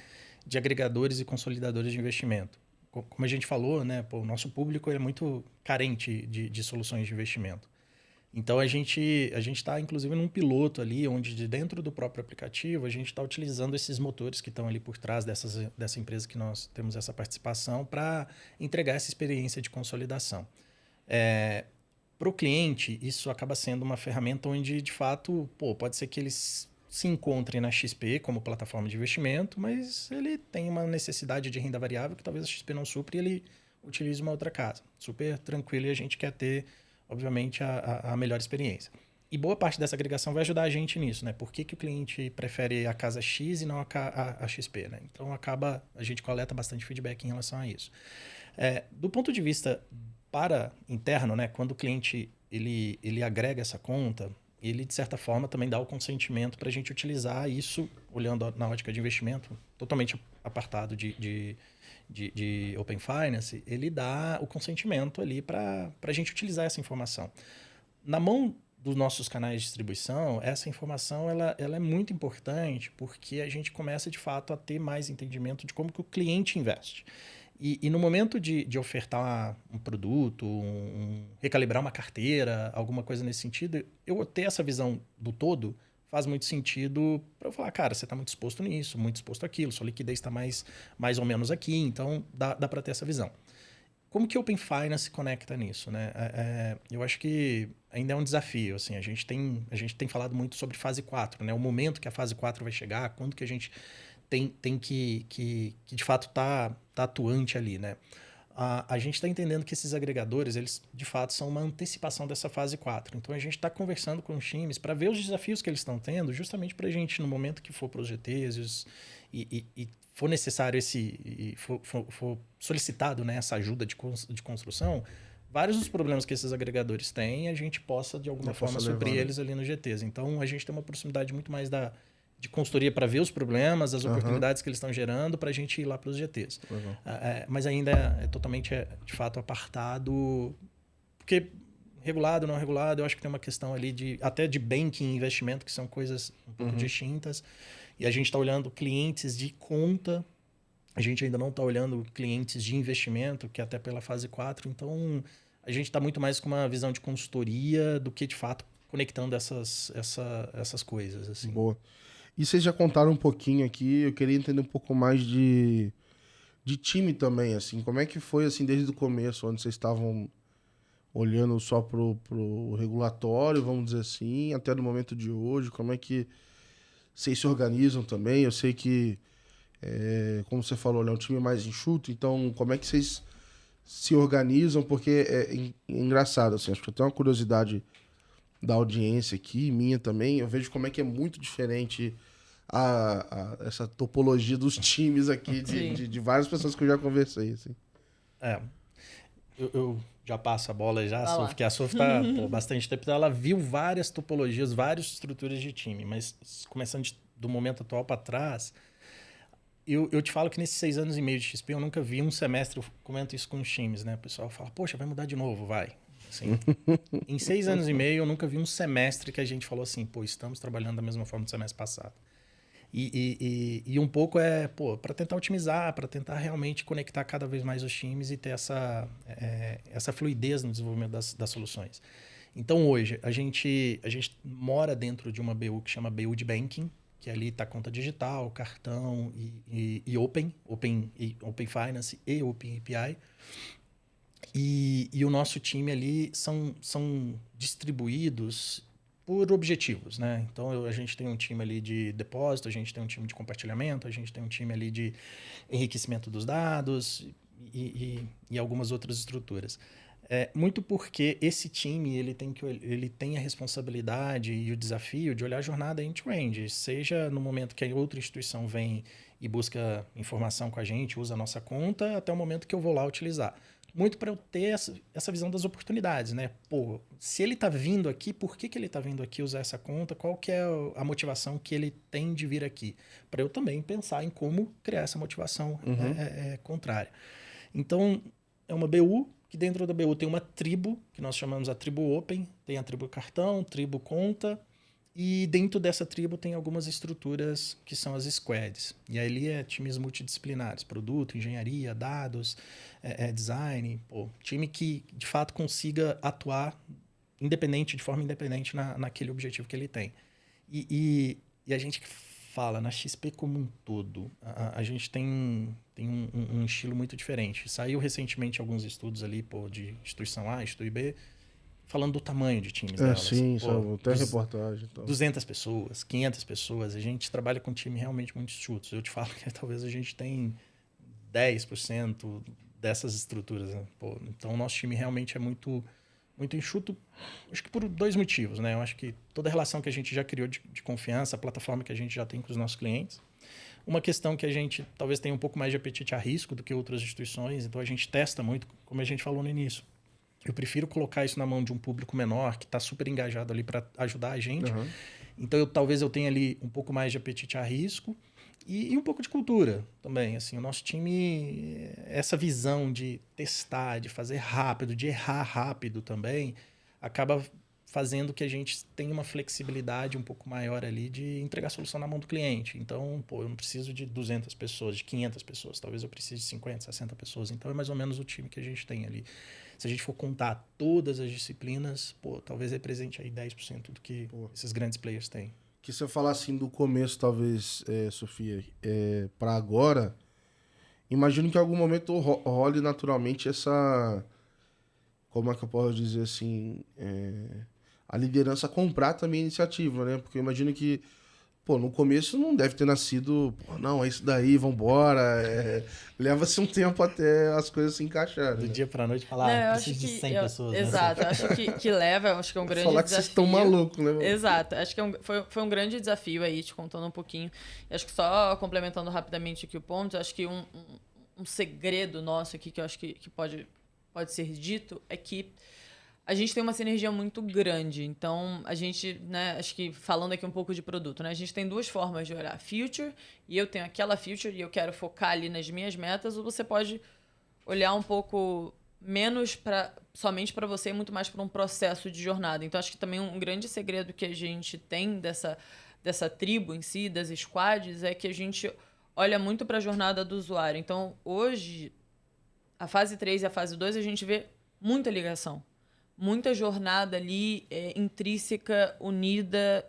agregadores e consolidadores de investimento. Como a gente falou, né, o nosso público é muito carente de soluções de investimento. Então, a gente está, inclusive, num piloto ali, onde de dentro do próprio aplicativo, a gente está utilizando esses motores que estão ali por trás dessa empresa que nós temos essa participação para entregar essa experiência de consolidação. Para o cliente, isso acaba sendo uma ferramenta onde, de fato, pode ser que eles se encontrem na XP como plataforma de investimento, mas ele tem uma necessidade de renda variável que talvez a XP não supre e ele utilize uma outra casa. Super tranquilo, e a gente quer ter... obviamente, a melhor experiência. E boa parte dessa agregação vai ajudar a gente nisso, né? Por que o cliente prefere a casa X e não a XP, né? Então, a gente coleta bastante feedback em relação a isso. Do ponto de vista interno, né? Quando o cliente ele agrega essa conta, ele, de certa forma, também dá o consentimento para a gente utilizar isso, olhando na ótica de investimento, totalmente apartado de Open Finance, ele dá o consentimento ali para a gente utilizar essa informação. Na mão dos nossos canais de distribuição, essa informação ela é muito importante porque a gente começa, de fato, a ter mais entendimento de como que o cliente investe. E no momento de ofertar um produto, recalibrar uma carteira, alguma coisa nesse sentido, eu ter essa visão do todo faz muito sentido para eu falar, cara, você está muito exposto nisso, muito exposto àquilo, sua liquidez está mais ou menos aqui, então dá para ter essa visão. Como que o Open Finance se conecta nisso? Né? Eu acho que ainda é um desafio. Assim, a gente tem falado muito sobre fase 4, né? O momento que a fase 4 vai chegar, quando que a gente tem que de fato tá atuante ali. Né? A gente está entendendo que esses agregadores, eles de fato são uma antecipação dessa fase 4. Então, a gente está conversando com os times para ver os desafios que eles estão tendo, justamente para a gente, no momento que for para os GTs e for necessário for solicitado, né, essa ajuda de construção, vários dos problemas que esses agregadores têm, a gente possa, de alguma forma, suprir eles ali nos GTs. Então, a gente tem uma proximidade muito mais de consultoria para ver os problemas, as oportunidades que eles estão gerando para a gente ir lá para os GTs. Mas ainda é totalmente, de fato, apartado, porque regulado, não regulado, eu acho que tem uma questão ali até de banking e investimento, que são coisas um pouco distintas. E a gente está olhando clientes de conta A gente ainda não está olhando clientes de investimento, que é até pela fase 4. Então, a gente está muito mais com uma visão de consultoria do que, de fato, conectando essas coisas. Assim.
Boa. E vocês já contaram um pouquinho aqui, eu queria entender um pouco mais de time também, assim. Como é que foi, assim, desde o começo, onde vocês estavam olhando só pro regulatório, vamos dizer assim, até no momento de hoje? Como é que vocês se organizam também? Eu sei que, como você falou, é um time mais enxuto, então como é que vocês se organizam? Porque é engraçado, assim, acho que eu tenho uma curiosidade da audiência aqui, minha também, eu vejo como é que é muito diferente essa topologia dos times aqui, de várias pessoas que eu já conversei, assim.
Eu já passo a bola já, Sof, porque a Sof está bastante tempo, então ela viu várias topologias, várias estruturas de time, mas começando do momento atual para trás, eu te falo que nesses 6 anos e meio de XP eu nunca vi um semestre, eu comento isso com os times, né? O pessoal fala, poxa, vai mudar de novo, vai. Assim, em 6 anos e meio eu nunca vi um semestre que a gente falou assim, pô, estamos trabalhando da mesma forma do semestre passado. E um pouco para tentar otimizar, para tentar realmente conectar cada vez mais os times e ter essa fluidez no desenvolvimento das soluções. Então, hoje, a gente mora dentro de uma BU que chama BU de Banking, que ali está conta digital, cartão e Open Finance e Open API. E o nosso time ali são distribuídos por objetivos, né? Então, a gente tem um time ali de depósito, a gente tem um time de compartilhamento, a gente tem um time ali de enriquecimento dos dados e algumas outras estruturas. Muito porque esse time ele tem a responsabilidade e o desafio de olhar a jornada end-to-end, seja no momento que a outra instituição vem e busca informação com a gente, usa a nossa conta, até o momento que eu vou lá utilizar. Muito para eu ter essa visão das oportunidades, né? Pô, se ele está vindo aqui, por que ele está vindo aqui usar essa conta? Qual que é a motivação que ele tem de vir aqui? Para eu também pensar em como criar essa motivação contrária. Então, é uma BU, que dentro da BU tem uma tribo, que nós chamamos a tribo Open, tem a tribo cartão, tribo conta, e dentro dessa tribo tem algumas estruturas que são as squads. E ali times multidisciplinares, produto, engenharia, dados, design, time que de fato consiga atuar de forma independente naquele objetivo que ele tem. E a gente fala, na XP como um todo, a gente tem um estilo muito diferente. Saiu recentemente alguns estudos ali de instituição A, instituição B, falando do tamanho de times delas.
Sim, tem reportagem. Então.
200 pessoas, 500 pessoas. A gente trabalha com um time realmente muito enxutos. Eu te falo que talvez a gente tem 10% dessas estruturas. Né? Então, o nosso time realmente é muito, muito enxuto, acho que por 2 motivos. Né? Eu acho que toda a relação que a gente já criou de confiança, a plataforma que a gente já tem com os nossos clientes. Uma questão que a gente talvez tenha um pouco mais de apetite a risco do que outras instituições. Então, a gente testa muito, como a gente falou no início. Eu prefiro colocar isso na mão de um público menor, que está super engajado ali para ajudar a gente. Uhum. Então, talvez eu tenha ali um pouco mais de apetite a risco e um pouco de cultura também. Assim, o nosso time, essa visão de testar, de fazer rápido, de errar rápido também, acaba fazendo que a gente tenha uma flexibilidade um pouco maior ali de entregar a solução na mão do cliente. Então, eu não preciso de 200 pessoas, de 500 pessoas. Talvez eu precise de 50, 60 pessoas. Então, é mais ou menos o time que a gente tem ali. Se a gente for contar todas as disciplinas, talvez represente aí 10% do que esses grandes players têm.
Que se eu falar assim do começo, talvez, Sofia, para agora, imagino que em algum momento role naturalmente essa... Como é que eu posso dizer assim... a liderança comprar também a iniciativa, né? Porque eu imagino que, no começo não deve ter nascido, não, é isso daí, vambora. Leva-se um tempo até as coisas se encaixarem.
Do dia pra noite falar, preciso de 100 pessoas.
Exato,
né?
Acho que leva, acho que é um grande
falar
desafio.
Que vocês estão malucos, né?
Exato, acho que foi um grande desafio aí, te contando um pouquinho. Acho que só complementando rapidamente aqui o ponto, acho que um segredo nosso aqui, que eu acho que pode ser dito, é que a gente tem uma sinergia muito grande. Então, a gente, né, acho que falando aqui um pouco de produto, né, a gente tem 2 formas de olhar. Future, e eu tenho aquela future e eu quero focar ali nas minhas metas, ou você pode olhar um pouco menos somente para você e muito mais para um processo de jornada. Então, acho que também um grande segredo que a gente tem dessa tribo em si, das squads, é que a gente olha muito para a jornada do usuário. Então, hoje, a fase 3 e a fase 2, a gente vê muita ligação. Muita jornada ali intrínseca, unida,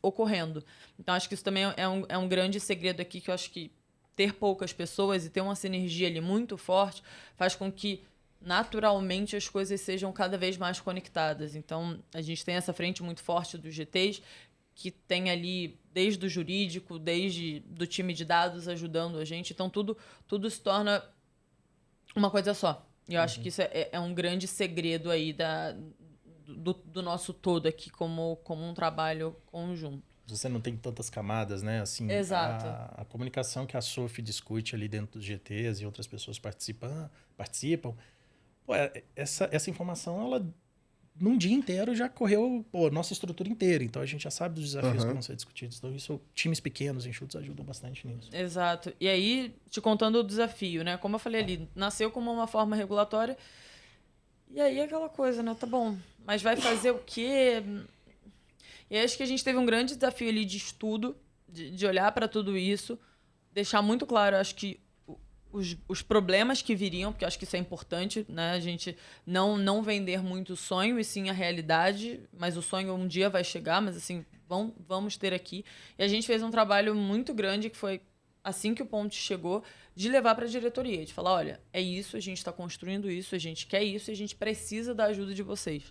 ocorrendo. Então, acho que isso também é um grande segredo aqui, que eu acho que ter poucas pessoas e ter uma sinergia ali muito forte faz com que, naturalmente, as coisas sejam cada vez mais conectadas. Então, a gente tem essa frente muito forte dos GTs, que tem ali desde o jurídico, desde do time de dados ajudando a gente. Então, tudo se torna uma coisa só. E eu acho que isso é um grande segredo aí do nosso todo aqui como um trabalho conjunto.
Você não tem tantas camadas, né? Assim,
Exato.
A comunicação que a Sophie discute ali dentro dos GTs e outras pessoas participam. Pô, essa informação, ela num dia inteiro já correu nossa estrutura inteira. Então a gente já sabe dos desafios que vão ser discutidos. Então isso, times pequenos, enxutos, ajudam bastante nisso.
Exato. E aí, te contando o desafio, né? Como eu falei ali, nasceu como uma forma regulatória. E aí aquela coisa, né? Tá bom, mas vai fazer o quê? E aí acho que a gente teve um grande desafio ali de estudo, de olhar para tudo isso, deixar muito claro, acho que os problemas que viriam, porque acho que isso é importante, né? A gente não vender muito o sonho, e sim a realidade, mas o sonho um dia vai chegar, mas assim, vamos ter aqui. E a gente fez um trabalho muito grande, que foi assim que o Ponte chegou, de levar para a diretoria, de falar, olha, é isso, a gente está construindo isso, a gente quer isso, e a gente precisa da ajuda de vocês.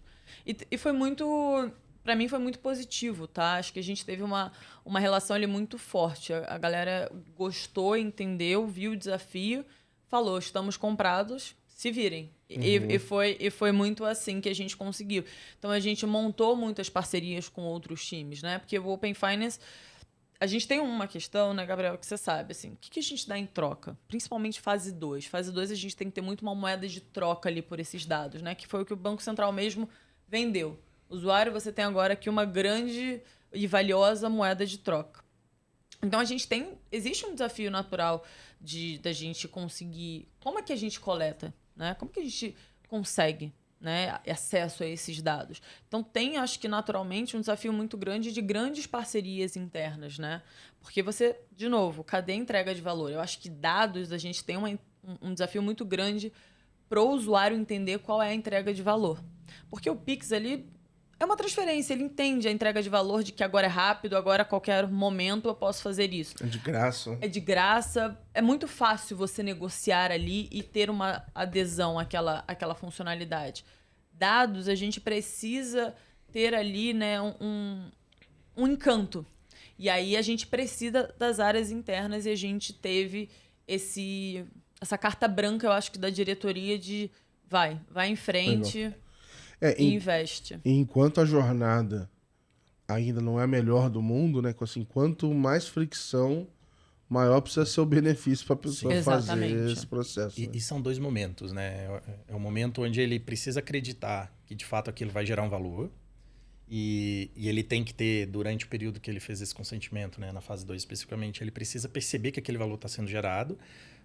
E foi muito... Para mim foi muito positivo, tá? Acho que a gente teve uma relação ali muito forte. A galera gostou, entendeu, viu o desafio, falou, estamos comprados, se virem. E foi muito assim que a gente conseguiu. Então, a gente montou muitas parcerias com outros times, né? Porque o Open Finance... A gente tem uma questão, né, Gabriel, que você sabe, assim, o que a gente dá em troca? Principalmente fase 2. Fase 2 a gente tem que ter muito uma moeda de troca ali por esses dados, né? Que foi o que o Banco Central mesmo vendeu. Usuário, você tem agora aqui uma grande e valiosa moeda de troca. Então, existe um desafio natural da gente conseguir... Como é que a gente coleta, né? Como que a gente consegue, né, acesso a esses dados? Então, tem, acho que naturalmente, um desafio muito grande de grandes parcerias internas, né? Porque você, de novo, cadê a entrega de valor? Eu acho que dados, a gente tem um desafio muito grande para o usuário entender qual é a entrega de valor. Porque o Pix ali... é uma transferência, ele entende a entrega de valor de que agora é rápido, agora a qualquer momento eu posso fazer isso.
É de graça.
É de graça, é muito fácil você negociar ali e ter uma adesão àquela funcionalidade. Dados, a gente precisa ter ali, né, um encanto. E aí a gente precisa das áreas internas e a gente teve essa carta branca, eu acho que da diretoria de vai em frente... e investe.
Enquanto a jornada ainda não é a melhor do mundo, né? Assim, quanto mais fricção, maior precisa ser o benefício para a pessoa fazer esse processo.
E são dois momentos, né? É o momento onde ele precisa acreditar que de fato aquilo vai gerar um valor. E ele tem que ter, durante o período que ele fez esse consentimento, né, na fase 2 especificamente, ele precisa perceber que aquele valor está sendo gerado,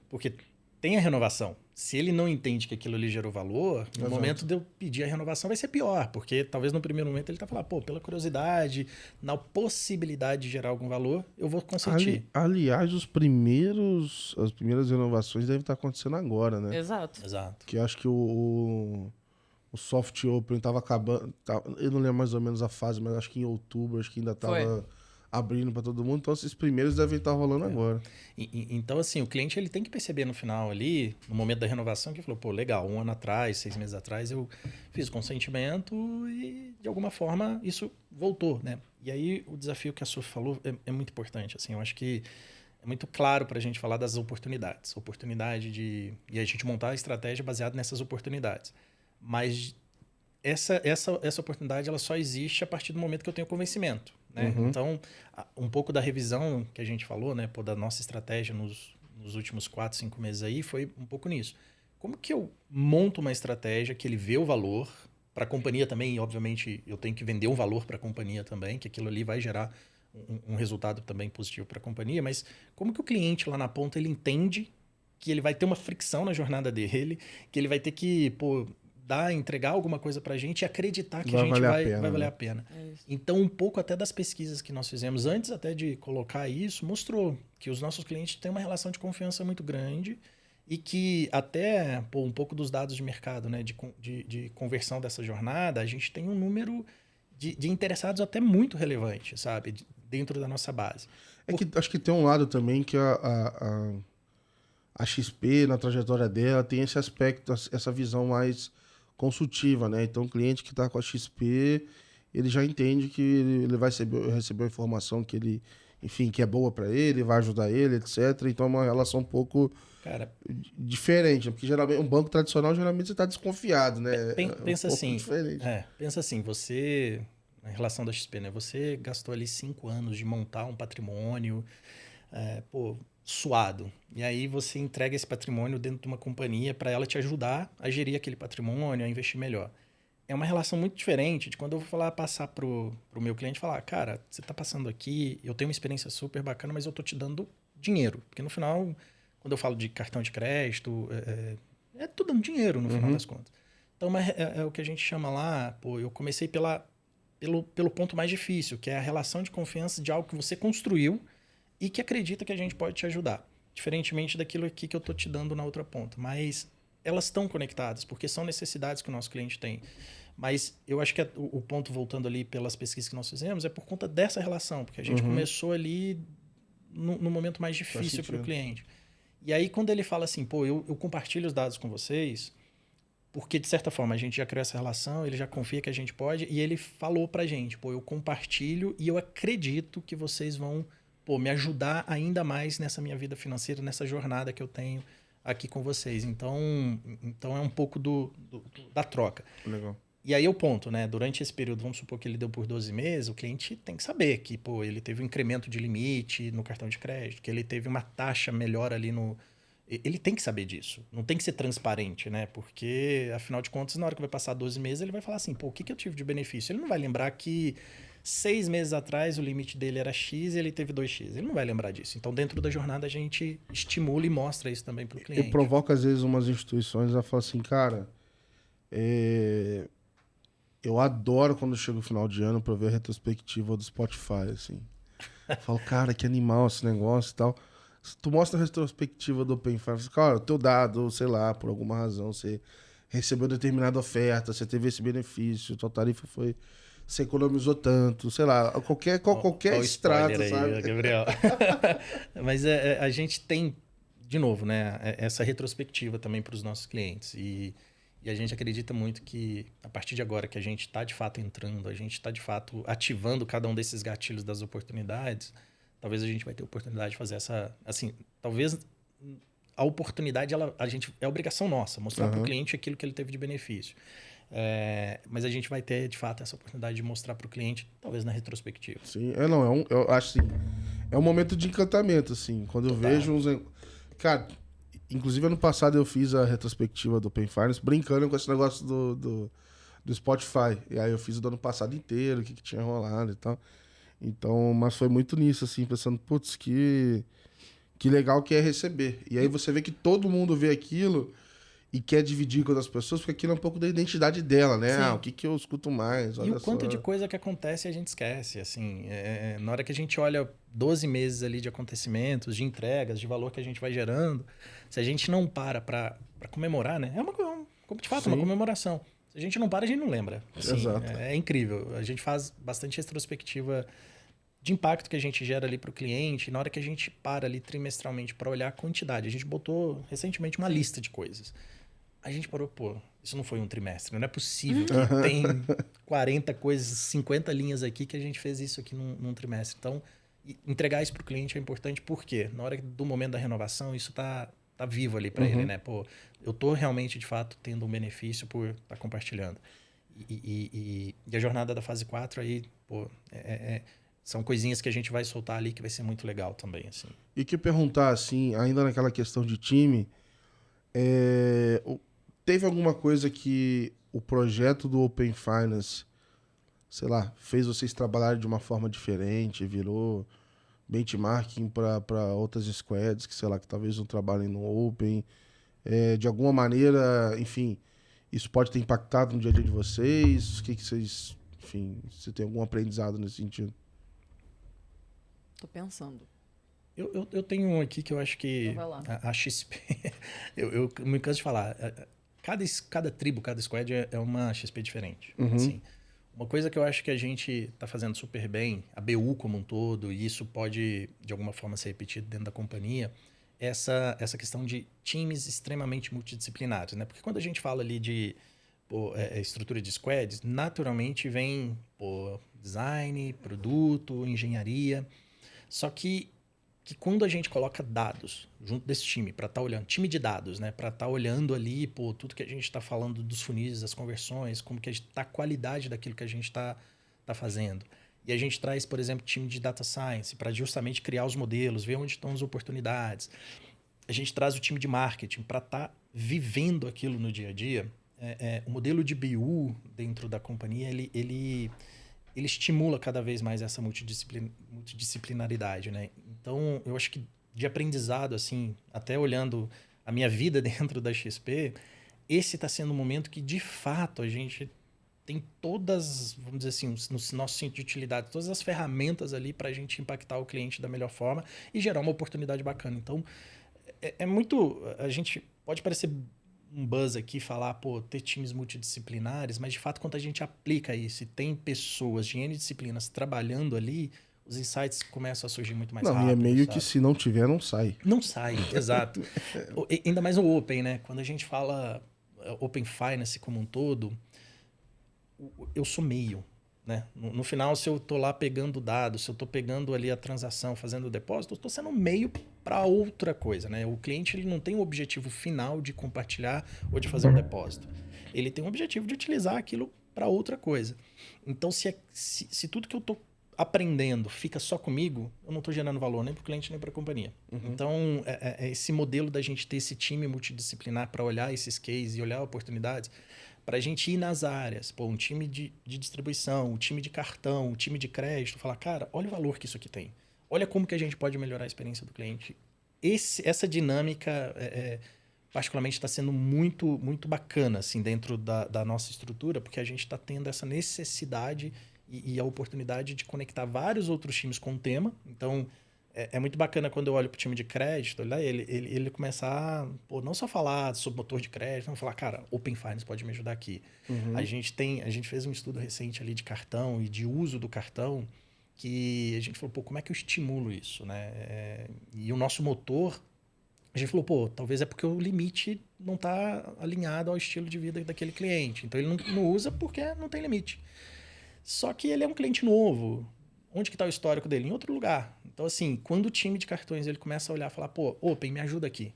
porque tem a renovação. Se ele não entende que aquilo ali gerou valor, no momento de eu pedir a renovação vai ser pior, porque talvez no primeiro momento ele está falando, pela curiosidade, na possibilidade de gerar algum valor, eu vou consentir.
Aliás, as primeiras renovações devem estar acontecendo agora, né?
Exato.
Que eu acho que o Soft Open estava acabando, eu não lembro mais ou menos a fase, mas acho que em outubro, acho que ainda estava abrindo para todo mundo. Então, esses primeiros devem estar rolando agora.
Então, assim, o cliente ele tem que perceber no final ali, no momento da renovação, que falou, legal, 1 ano atrás, 6 meses atrás, eu fiz o consentimento e, de alguma forma, isso voltou, né? E aí, o desafio que a Sophie falou é muito importante, assim, eu acho que é muito claro para a gente falar das oportunidades. E a gente montar a estratégia baseada nessas oportunidades. Mas essa oportunidade ela só existe a partir do momento que eu tenho convencimento, né? Então, um pouco da revisão que a gente falou, né, da nossa estratégia nos últimos 4, 5 meses aí, foi um pouco nisso. Como que eu monto uma estratégia que ele vê o valor para a companhia também, e obviamente eu tenho que vender um valor para a companhia também, que aquilo ali vai gerar um resultado também positivo para a companhia, mas como que o cliente lá na ponta ele entende que ele vai ter uma fricção na jornada dele, que ele vai ter que entregar alguma coisa pra gente e acreditar que a gente vai valer a pena.
isso.
Então, um pouco até das pesquisas que nós fizemos, antes até de colocar isso, mostrou que os nossos clientes têm uma relação de confiança muito grande e que até um pouco dos dados de mercado, né, de conversão dessa jornada, a gente tem um número de interessados até muito relevante, sabe, dentro da nossa base.
Que acho que tem um lado também que a XP, na trajetória dela, tem esse aspecto, essa visão mais consultiva, né? Então, o cliente que está com a XP, ele já entende que ele vai receber a informação que ele, enfim, que é boa para ele, vai ajudar ele, etc. Então, é uma relação um pouco diferente, porque geralmente um banco tradicional, geralmente você está desconfiado, né?
Pensa pensa assim, você, em relação da XP, né? Você gastou ali 5 anos de montar um patrimônio, suado. E aí você entrega esse patrimônio dentro de uma companhia para ela te ajudar a gerir aquele patrimônio, a investir melhor. É uma relação muito diferente de quando eu vou passar pro meu cliente e falar, cara, você está passando aqui, eu tenho uma experiência super bacana, mas eu tô te dando dinheiro. Porque no final, quando eu falo de cartão de crédito, tudo dando dinheiro no final das contas. Então é o que a gente chama lá, eu comecei pelo ponto mais difícil, que é a relação de confiança de algo que você construiu e que acredita que a gente pode te ajudar. Diferentemente daquilo aqui que eu estou te dando na outra ponta. Mas elas estão conectadas, porque são necessidades que o nosso cliente tem. Mas eu acho que o ponto, voltando ali pelas pesquisas que nós fizemos, é por conta dessa relação. Porque a gente começou ali no momento mais difícil para o cliente. E aí, quando ele fala assim, eu compartilho os dados com vocês, porque, de certa forma, a gente já criou essa relação, ele já confia que a gente pode, e ele falou para a gente, eu compartilho e eu acredito que vocês vão me ajudar ainda mais nessa minha vida financeira, nessa jornada que eu tenho aqui com vocês. Então é um pouco da troca.
Legal.
E aí o ponto, né? Durante esse período, vamos supor que ele deu por 12 meses, o cliente tem que saber que, ele teve um incremento de limite no cartão de crédito, que ele teve uma taxa melhor ali no... Ele tem que saber disso. Não tem que ser transparente, né? Porque, afinal de contas, na hora que vai passar 12 meses, ele vai falar assim, o que eu tive de benefício? Ele não vai lembrar que 6 meses atrás o limite dele era X e ele teve 2X. Ele não vai lembrar disso. Então, dentro da jornada, a gente estimula e mostra isso também para o cliente.
E provoca, às vezes, umas instituições a falar assim, cara, eu adoro quando chega o final de ano para ver a retrospectiva do Spotify, assim. Eu falo, cara, que animal esse negócio e tal. Se tu mostra a retrospectiva do Open Finance, cara, o teu dado, sei lá, por alguma razão, você recebeu determinada oferta, você teve esse benefício, tua tarifa foi... Você economizou tanto, sei lá, qualquer extrato,
aí,
sabe?
Gabriel. Mas a gente tem, de novo, né, essa retrospectiva também para os nossos clientes. E a gente acredita muito que, a partir de agora que a gente está, de fato, entrando, a gente está, de fato, ativando cada um desses gatilhos das oportunidades, talvez a gente vai ter oportunidade de fazer essa... Assim, talvez a oportunidade, é obrigação nossa, mostrar para o cliente aquilo que ele teve de benefício. Mas a gente vai ter, de fato, essa oportunidade de mostrar para o cliente, talvez na retrospectiva.
Sim, eu acho assim, é um momento de encantamento, assim, quando eu vejo uns... Cara, inclusive ano passado eu fiz a retrospectiva do Open Finance, brincando com esse negócio do Spotify, e aí eu fiz o do ano passado inteiro, o que tinha rolado e tal. Então, mas foi muito nisso, assim, pensando, putz, que legal que é receber. E aí você vê que todo mundo vê aquilo... E quer dividir com outras pessoas, porque aquilo é um pouco da identidade dela, né?
Sim.
O que eu escuto mais?
E o quanto de coisa que acontece a gente esquece, assim. Na hora que a gente olha 12 meses ali de acontecimentos, de entregas, de valor que a gente vai gerando, se a gente não para comemorar, né? Como de fato, uma comemoração. Se a gente não para, a gente não lembra. Assim,
exato.
É incrível. A gente faz bastante retrospectiva de impacto que a gente gera ali para o cliente. Na hora que a gente para ali trimestralmente para olhar a quantidade. A gente botou recentemente uma lista de coisas. A gente parou, isso não foi um trimestre. Não é possível que tem 40 coisas, 50 linhas aqui que a gente fez isso aqui num trimestre. Então, entregar isso para o cliente é importante porque na hora do momento da renovação, isso tá vivo ali para ele, né? Eu tô realmente, de fato, tendo um benefício por estar compartilhando. E a jornada da fase 4 aí, são coisinhas que a gente vai soltar ali que vai ser muito legal também, assim.
E que perguntar, assim, ainda naquela questão de time, teve alguma coisa que o projeto do Open Finance, sei lá, fez vocês trabalharem de uma forma diferente, virou benchmarking para outras squads que, sei lá, que talvez não trabalhem no Open, de alguma maneira, enfim, isso pode ter impactado no dia a dia de vocês? O que vocês, enfim, se tem algum aprendizado nesse sentido.
Tô pensando.
Eu tenho um aqui que eu acho que
Então vai lá.
a XP... eu me canso de falar. Cada tribo, cada squad é uma XP diferente. Assim, uma coisa que eu acho que a gente está fazendo super bem, a BU como um todo, e isso pode, de alguma forma, ser repetido dentro da companhia, é essa questão de times extremamente multidisciplinares, né? Porque quando a gente fala ali de estrutura de squads, naturalmente vem design, produto, engenharia. Só que quando a gente coloca dados junto desse time, para estar olhando, time de dados, né? Para estar olhando ali, tudo que a gente está falando dos funis, das conversões, como que está a qualidade daquilo que a gente está fazendo. E a gente traz, por exemplo, time de data science para justamente criar os modelos, ver onde estão as oportunidades. A gente traz o time de marketing para estar vivendo aquilo no dia a dia. O modelo de BU dentro da companhia, ele estimula cada vez mais essa multidisciplinaridade, né? Então, eu acho que de aprendizado, assim, até olhando a minha vida dentro da XP, esse está sendo um momento que, de fato, a gente tem todas, vamos dizer assim, no nosso centro de utilidade, todas as ferramentas ali para a gente impactar o cliente da melhor forma e gerar uma oportunidade bacana. Então, é muito... A gente pode parecer um buzz aqui, falar, ter times multidisciplinares, mas, de fato, quando a gente aplica isso e tem pessoas de N disciplinas trabalhando ali, os insights começam a surgir muito mais rápido.
Não, e é meio
sabe?
que se não tiver, não sai.
Não sai, exato. Ainda mais o Open, né? Quando a gente fala Open Finance como um todo, eu sou meio, né? No final, se eu estou lá pegando dados, se eu estou pegando ali a transação, fazendo o depósito, eu estou sendo meio para outra coisa, né? O cliente ele não tem o objetivo final de compartilhar ou de fazer um depósito. Ele tem o objetivo de utilizar aquilo para outra coisa. Então, se tudo que eu estou aprendendo fica só comigo, eu não estou gerando valor nem para o cliente nem para a companhia. Então, esse modelo da gente ter esse time multidisciplinar para olhar esses cases e olhar oportunidades, para a gente ir nas áreas, um time de distribuição, um time de cartão, um time de crédito, falar, cara, olha o valor que isso aqui tem. Olha como que a gente pode melhorar a experiência do cliente. Essa dinâmica, particularmente, está sendo muito, muito bacana assim, dentro da nossa estrutura, porque a gente está tendo essa necessidade e a oportunidade de conectar vários outros times com o tema. Então, é muito bacana quando eu olho para o time de crédito, ele começar a não só falar sobre motor de crédito, mas falar, cara, Open Finance pode me ajudar aqui. A gente fez um estudo recente ali de cartão e de uso do cartão, que a gente falou, como é que eu estimulo isso, né? E o nosso motor, a gente falou, talvez é porque o limite não está alinhado ao estilo de vida daquele cliente. Então, ele não usa porque não tem limite. Só que ele é um cliente novo. Onde que está o histórico dele? Em outro lugar. Então, assim, quando o time de cartões ele começa a olhar e falar, Open, me ajuda aqui.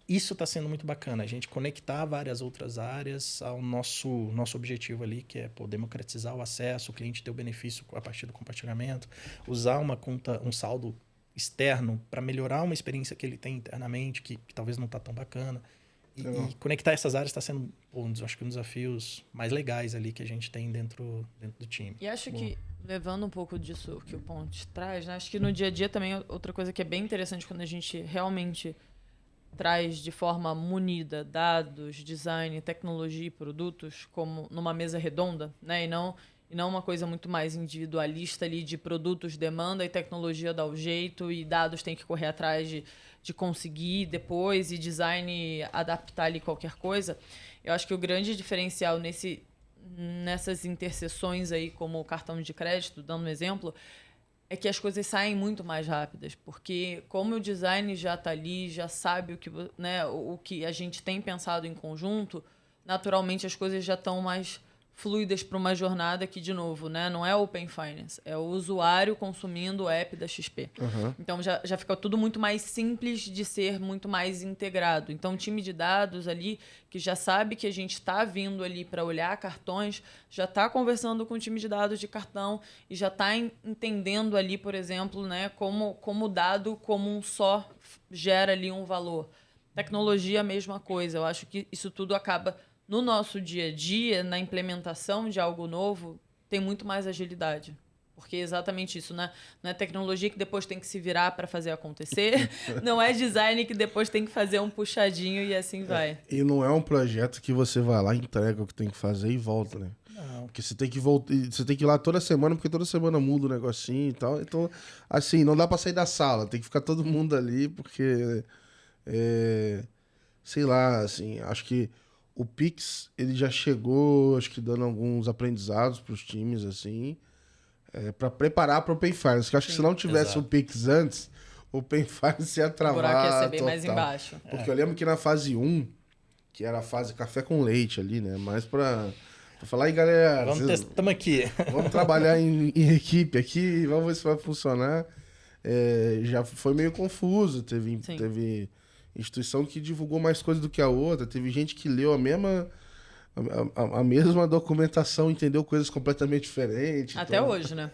Isso está sendo muito bacana. A gente conectar várias outras áreas ao nosso objetivo ali, que é democratizar o acesso, o cliente ter o benefício a partir do compartilhamento, usar uma conta, um saldo externo para melhorar uma experiência que ele tem internamente, que talvez não está tão bacana. E conectar essas áreas está sendo, acho que um dos desafios mais legais ali que a gente tem dentro do time.
E acho que, levando um pouco disso que o Ponte traz, né? Acho que no dia a dia também outra coisa que é bem interessante quando a gente realmente traz de forma munida dados, design, tecnologia e produtos como numa mesa redonda, né? E não uma coisa muito mais individualista ali de produtos, demanda e tecnologia dá o jeito e dados tem que correr atrás de conseguir depois e design adaptar ali qualquer coisa. Eu acho que o grande diferencial nessas interseções aí, como o cartão de crédito, dando um exemplo, é que as coisas saem muito mais rápidas, porque como o design já está ali, já sabe o que a gente tem pensado em conjunto, naturalmente as coisas já estão mais fluidas para uma jornada que, de novo, né, não é Open Finance, é o usuário consumindo o app da XP. Então, já fica tudo muito mais simples de ser muito mais integrado. Então, o time de dados ali, que já sabe que a gente está vindo ali para olhar cartões, já está conversando com o time de dados de cartão e já está entendendo ali, por exemplo, né, como o dado como um só gera ali um valor. Tecnologia, a mesma coisa. Eu acho que isso tudo acaba... No nosso dia a dia, na implementação de algo novo, tem muito mais agilidade. Porque é exatamente isso, né? Não é tecnologia que depois tem que se virar para fazer acontecer. Não é design que depois tem que fazer um puxadinho e assim vai.
E não é um projeto que você vai lá, entrega o que tem que fazer e volta, né?
Não.
Porque você tem que voltar, você tem que ir lá toda semana, porque toda semana muda o negocinho e tal. Então, assim, não dá pra sair da sala, tem que ficar todo mundo ali, porque sei lá, assim, acho que o Pix, ele já chegou, acho que dando alguns aprendizados pros times, assim, para preparar para o Open Finance. Que eu acho que se não tivesse o Pix antes, o Open Finance ia travar.
O buraco ia ser bem
total.
mais embaixo.
Porque eu lembro que na fase 1, que era a fase café com leite ali, né? Mais pra falar, aí galera,
Estamos aqui.
vamos trabalhar em equipe aqui, vamos ver se vai funcionar. Já foi meio confuso, teve instituição que divulgou mais coisas do que a outra, teve gente que leu a mesma documentação, entendeu coisas completamente diferentes.
Até hoje, né?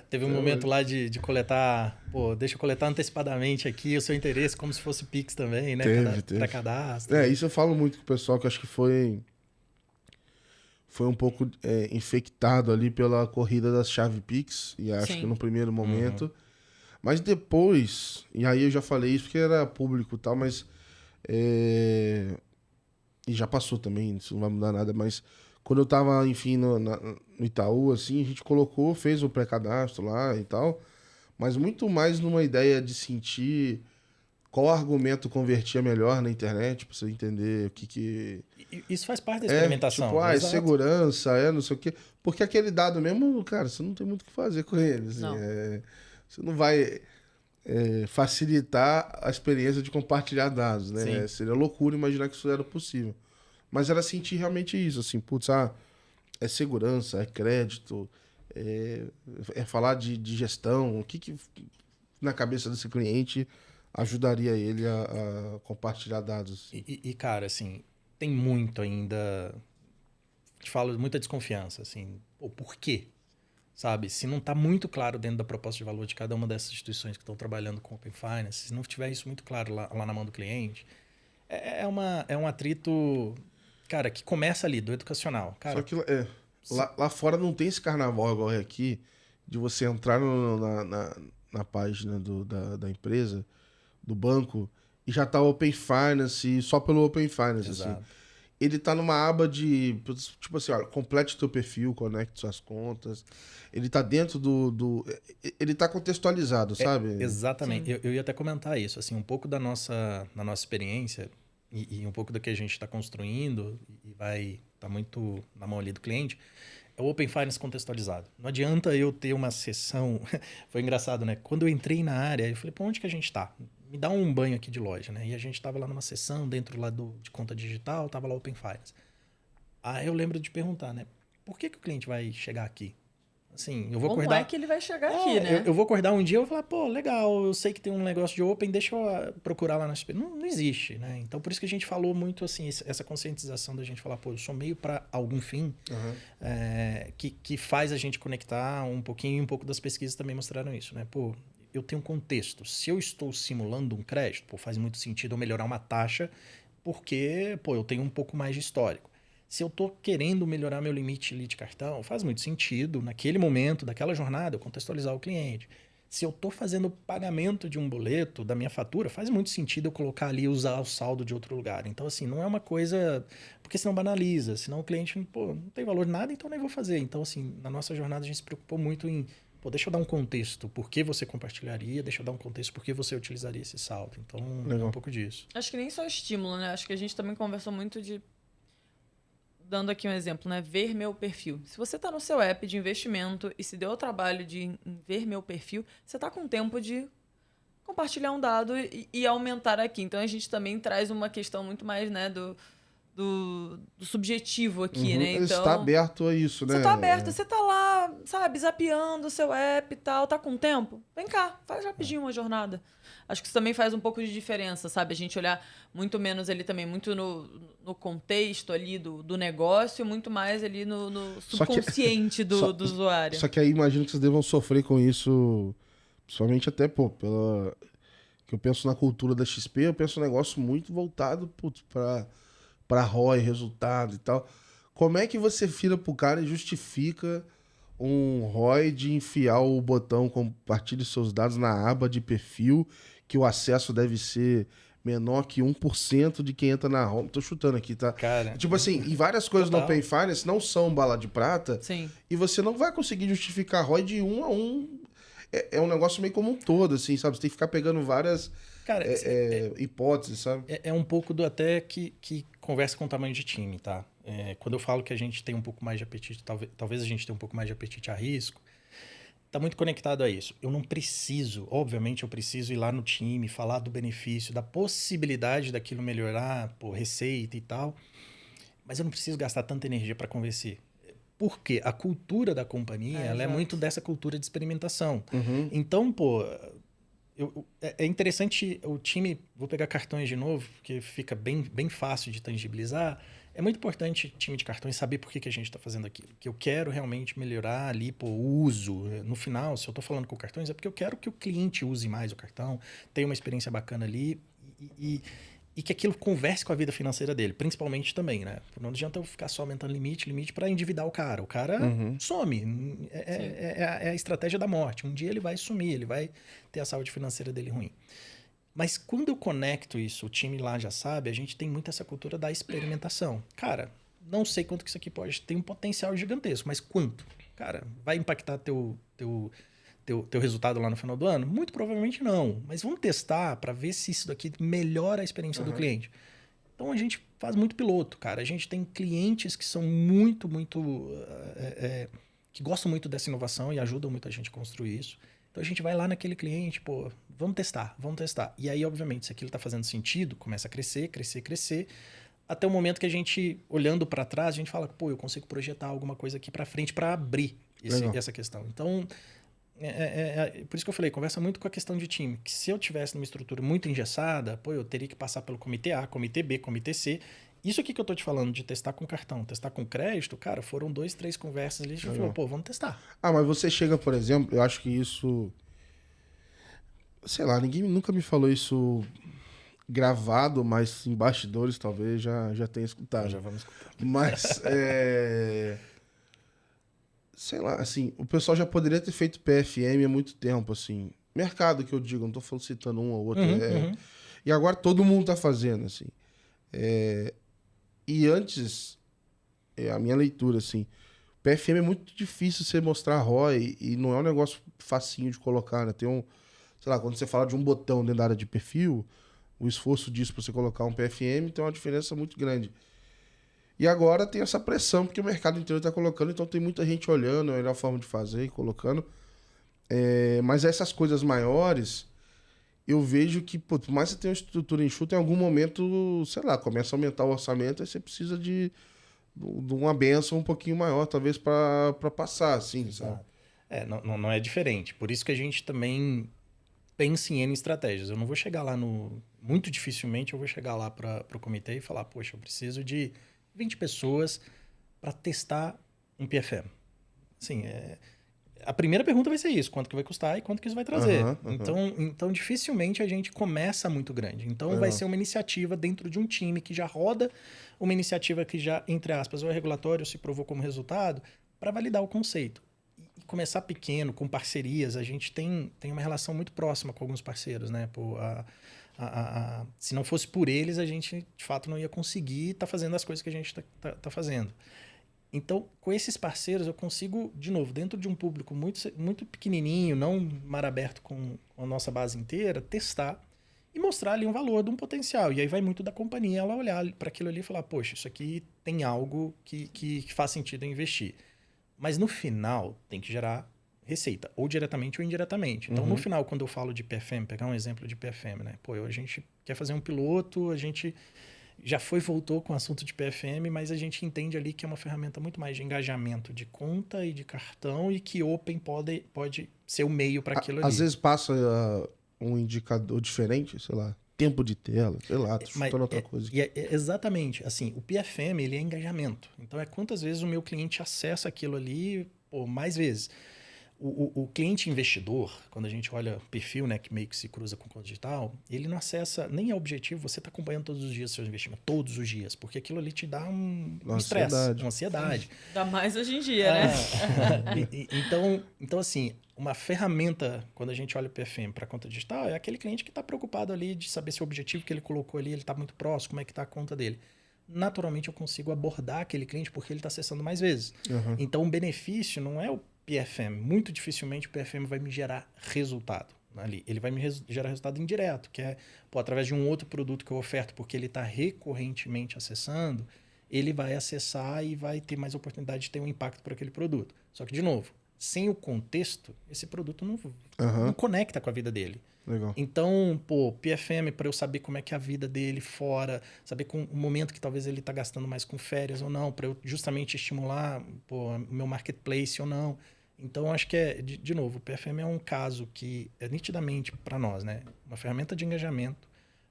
Teve um momento lá de coletar, deixa eu coletar antecipadamente aqui o seu interesse, como se fosse Pix também, né? Para cadastro.
Isso eu falo muito com o pessoal, que acho que foi um pouco infectado ali pela corrida das chave Pix, e acho que no primeiro momento. Mas depois, e aí eu já falei isso porque era público e tal, mas e já passou também, isso não vai mudar nada, mas quando eu tava, enfim, no Itaú, assim, a gente fez o pré-cadastro lá e tal, mas muito mais numa ideia de sentir qual argumento convertia melhor na internet, pra você entender o que...
Isso faz parte da experimentação.
Tipo, segurança, não sei o quê. Porque aquele dado mesmo, cara, você não tem muito o que fazer com ele. Assim,
Não.
Você não vai facilitar a experiência de compartilhar dados, né? Seria loucura imaginar que isso era possível. Mas era sentir realmente isso, assim, putz, é segurança, é crédito, é falar de gestão, o que na cabeça desse cliente ajudaria ele a compartilhar dados. Assim.
E, cara, assim, tem muito ainda, te falo, muita desconfiança, assim, por quê? Sabe, se não está muito claro dentro da proposta de valor de cada uma dessas instituições que estão trabalhando com Open Finance, se não tiver isso muito claro lá na mão do cliente, é um atrito, cara, que começa ali, do educacional. Cara,
só que lá fora não tem esse carnaval igual é aqui, de você entrar na página da empresa, do banco, e já tá o Open Finance, só pelo Open Finance,
exato.
assim. Ele tá numa aba de, tipo assim, olha, complete teu perfil, conecte suas contas. Ele tá dentro ele tá contextualizado, sabe?
Exatamente. Eu ia até comentar isso, assim, um pouco da nossa experiência e um pouco do que a gente está construindo e vai estar muito na mão ali do cliente, é o Open Finance contextualizado. Não adianta eu ter uma sessão... Foi engraçado, né? Quando eu entrei na área, eu falei, pô, onde que a gente tá? Me dá um banho aqui de loja, né? E a gente tava lá numa sessão dentro lá de conta digital, tava lá Open Finance. Aí eu lembro de perguntar, né? Por que o cliente vai chegar aqui? Assim, eu vou acordar...
Como é que ele vai chegar aqui, né?
Eu vou acordar um dia e vou falar, pô, legal, eu sei que tem um negócio de Open, deixa eu procurar lá na SP. Não existe, né? Então, por isso que a gente falou muito, assim, essa conscientização da gente falar, pô, eu sou meio para algum fim, que faz a gente conectar um pouquinho, e um pouco das pesquisas também mostraram isso, né? Pô, eu tenho um contexto. Se eu estou simulando um crédito, pô, faz muito sentido eu melhorar uma taxa, porque, pô, eu tenho um pouco mais de histórico. Se eu estou querendo melhorar meu limite ali de cartão, faz muito sentido, naquele momento, daquela jornada, eu contextualizar o cliente. Se eu estou fazendo pagamento de um boleto, da minha fatura, faz muito sentido eu colocar ali e usar o saldo de outro lugar. Então, assim, não é uma coisa... Porque senão banaliza, senão o cliente, pô, não tem valor nada, então nem vou fazer. Então, assim, na nossa jornada a gente se preocupou muito em... Pô, deixa eu dar um contexto por que você compartilharia, deixa eu dar um contexto por que você utilizaria esse saldo. Então, é um pouco disso.
Acho que nem só estímulo, né? Acho que a gente também conversou muito de... Dando aqui um exemplo, né? Ver meu perfil. Se você está no seu app de investimento e se deu o trabalho de ver meu perfil, você está com tempo de compartilhar um dado e aumentar aqui. Então, a gente também traz uma questão muito mais, né, do subjetivo aqui, né? Então,
você está aberto a isso, né?
Você está aberto, você está lá, sabe, zapeando o seu app e tal, tá com tempo? Vem cá, faz rapidinho uma jornada. Acho que isso também faz um pouco de diferença, sabe? A gente olhar muito menos ali também, muito no contexto ali do negócio, muito mais ali no subconsciente do usuário.
Só que aí imagino que vocês devam sofrer com isso, principalmente até, pô, que eu penso na cultura da XP, eu penso um negócio muito voltado para ROI, resultado e tal. Como é que você vira pro cara e justifica um ROI de enfiar o botão compartilhe seus dados na aba de perfil, que o acesso deve ser menor que 1% de quem entra na home. Tô chutando aqui, tá?
Cara,
Tipo assim, e várias coisas no Open Finance não são bala de prata.
Sim.
E você não vai conseguir justificar ROI de 1 a 1. É um negócio meio como um todo, assim, sabe? Você tem que ficar pegando várias
cara,
hipóteses, sabe?
é um pouco do até que conversa com o tamanho de time, tá? Quando eu falo que a gente tem um pouco mais de apetite, talvez a gente tenha um pouco mais de apetite a risco, tá muito conectado a isso. Eu não preciso, obviamente eu preciso ir lá no time, falar do benefício, da possibilidade daquilo melhorar, pô, receita e tal, mas eu não preciso gastar tanta energia para convencer. Porque a cultura da companhia, ela é muito dessa cultura de experimentação.
Uhum.
Então, pô, é interessante o time, vou pegar cartões de novo, porque fica bem fácil de tangibilizar. É muito importante o time de cartões saber por que a gente está fazendo aquilo. Que eu quero realmente melhorar ali, pô, o uso. No final, se eu estou falando com cartões, é porque eu quero que o cliente use mais o cartão, tenha uma experiência bacana ali e que aquilo converse com a vida financeira dele, principalmente também, né? Não adianta eu ficar só aumentando limite para endividar o cara. O cara some. É a estratégia da morte. Um dia ele vai sumir, ele vai ter a saúde financeira dele ruim. Mas quando eu conecto isso, o time lá já sabe, a gente tem muito essa cultura da experimentação. Cara, não sei quanto que isso aqui pode ter um potencial gigantesco, mas quanto? Cara, vai impactar teu resultado lá no final do ano? Muito provavelmente não. Mas vamos testar para ver se isso daqui melhora a experiência do cliente. Então a gente faz muito piloto, cara. A gente tem clientes que são muito que gostam muito dessa inovação e ajudam muito a gente a construir isso. Então a gente vai lá naquele cliente, pô, vamos testar. E aí, obviamente, se aquilo está fazendo sentido, começa a crescer, até o momento que a gente, olhando para trás, a gente fala, pô, eu consigo projetar alguma coisa aqui para frente para abrir essa questão. Então, por isso que eu falei, conversa muito com a questão de time, que se eu tivesse numa estrutura muito engessada, pô, eu teria que passar pelo comitê A, comitê B, comitê C. Isso aqui que eu tô te falando de testar com cartão, testar com crédito, cara, foram 2, 3 conversas ali, a gente falou, pô, vamos testar.
Ah, mas você chega, por exemplo, eu acho que isso... Sei lá, ninguém nunca me falou isso gravado, mas em bastidores talvez já tenha escutado.
Já vamos escutar.
Mas, sei lá, assim, o pessoal já poderia ter feito PFM há muito tempo, assim. Mercado que eu digo, não tô falando citando um ou outro. E agora todo mundo tá fazendo, assim. E antes, a minha leitura, assim, PFM é muito difícil você mostrar ROI e não é um negócio facinho de colocar, né? Tem um, sei lá, quando você fala de um botão dentro da área de perfil, o esforço disso para você colocar um PFM tem uma diferença muito grande. E agora tem essa pressão, porque o mercado inteiro está colocando, então tem muita gente olhando a melhor forma de fazer e colocando. Mas essas coisas maiores, eu vejo que, pô, por mais que você tenha uma estrutura enxuta, em algum momento, sei lá, começa a aumentar o orçamento, aí você precisa de uma benção um pouquinho maior, talvez, para passar, assim, sabe?
Não é diferente. Por isso que a gente também pensa em N estratégias. Eu não vou chegar lá muito dificilmente eu vou chegar lá para o comitê e falar, poxa, eu preciso de 20 pessoas para testar um PFM. Assim, a primeira pergunta vai ser isso, quanto que vai custar e quanto que isso vai trazer. Então, dificilmente a gente começa muito grande. Então, vai ser uma iniciativa dentro de um time que já roda, uma iniciativa que já, entre aspas, o regulatório se provou como resultado, para validar o conceito. E começar pequeno, com parcerias. A gente tem uma relação muito próxima com alguns parceiros, né? Pô, se não fosse por eles, a gente, de fato, não ia conseguir estar fazendo as coisas que a gente tá fazendo. Então, com esses parceiros, eu consigo, de novo, dentro de um público muito pequenininho, não mar aberto com a nossa base inteira, testar e mostrar ali um valor de um potencial. E aí vai muito da companhia ela olhar para aquilo ali e falar, poxa, isso aqui tem algo que faz sentido eu investir. Mas no final, tem que gerar receita, ou diretamente ou indiretamente. Então, no final, quando eu falo de PFM, pegar um exemplo de PFM, né? Pô, a gente quer fazer um piloto, a gente já voltou com o assunto de PFM, mas a gente entende ali que é uma ferramenta muito mais de engajamento de conta e de cartão e que Open pode ser o meio para aquilo ali.
Às vezes passa um indicador diferente, sei lá, tempo de tela, sei lá, tô chutando outra coisa.
Exatamente. Assim, o PFM, ele é engajamento. Então, é quantas vezes o meu cliente acessa aquilo ali, mais vezes. O cliente investidor, quando a gente olha o perfil, né, que meio que se cruza com o conta digital, ele não acessa, nem é objetivo você estar acompanhando todos os dias seus investimentos, todos os dias, porque aquilo ali te dá um estresse, uma ansiedade.
Ainda mais hoje em dia, né?
Então, assim, uma ferramenta, quando a gente olha o PFM para a conta digital, é aquele cliente que está preocupado ali de saber se o objetivo que ele colocou ali, ele está muito próximo, como é que está a conta dele. Naturalmente, eu consigo abordar aquele cliente porque ele está acessando mais vezes.
Uhum.
Então, o benefício não é o PFM. Muito dificilmente o PFM vai me gerar resultado ali. Ele vai me gerar resultado indireto, que é, através de um outro produto que eu oferto, porque ele está recorrentemente acessando, ele vai acessar e vai ter mais oportunidade de ter um impacto por aquele produto. Só que, de novo, sem o contexto, esse produto não conecta com a vida dele.
Legal.
Então, PFM, para eu saber como é que é a vida dele fora, saber com o momento que talvez ele está gastando mais com férias ou não, para eu justamente estimular o meu marketplace ou não. Então, acho que de novo, o PFM é um caso que é nitidamente para nós, né? Uma ferramenta de engajamento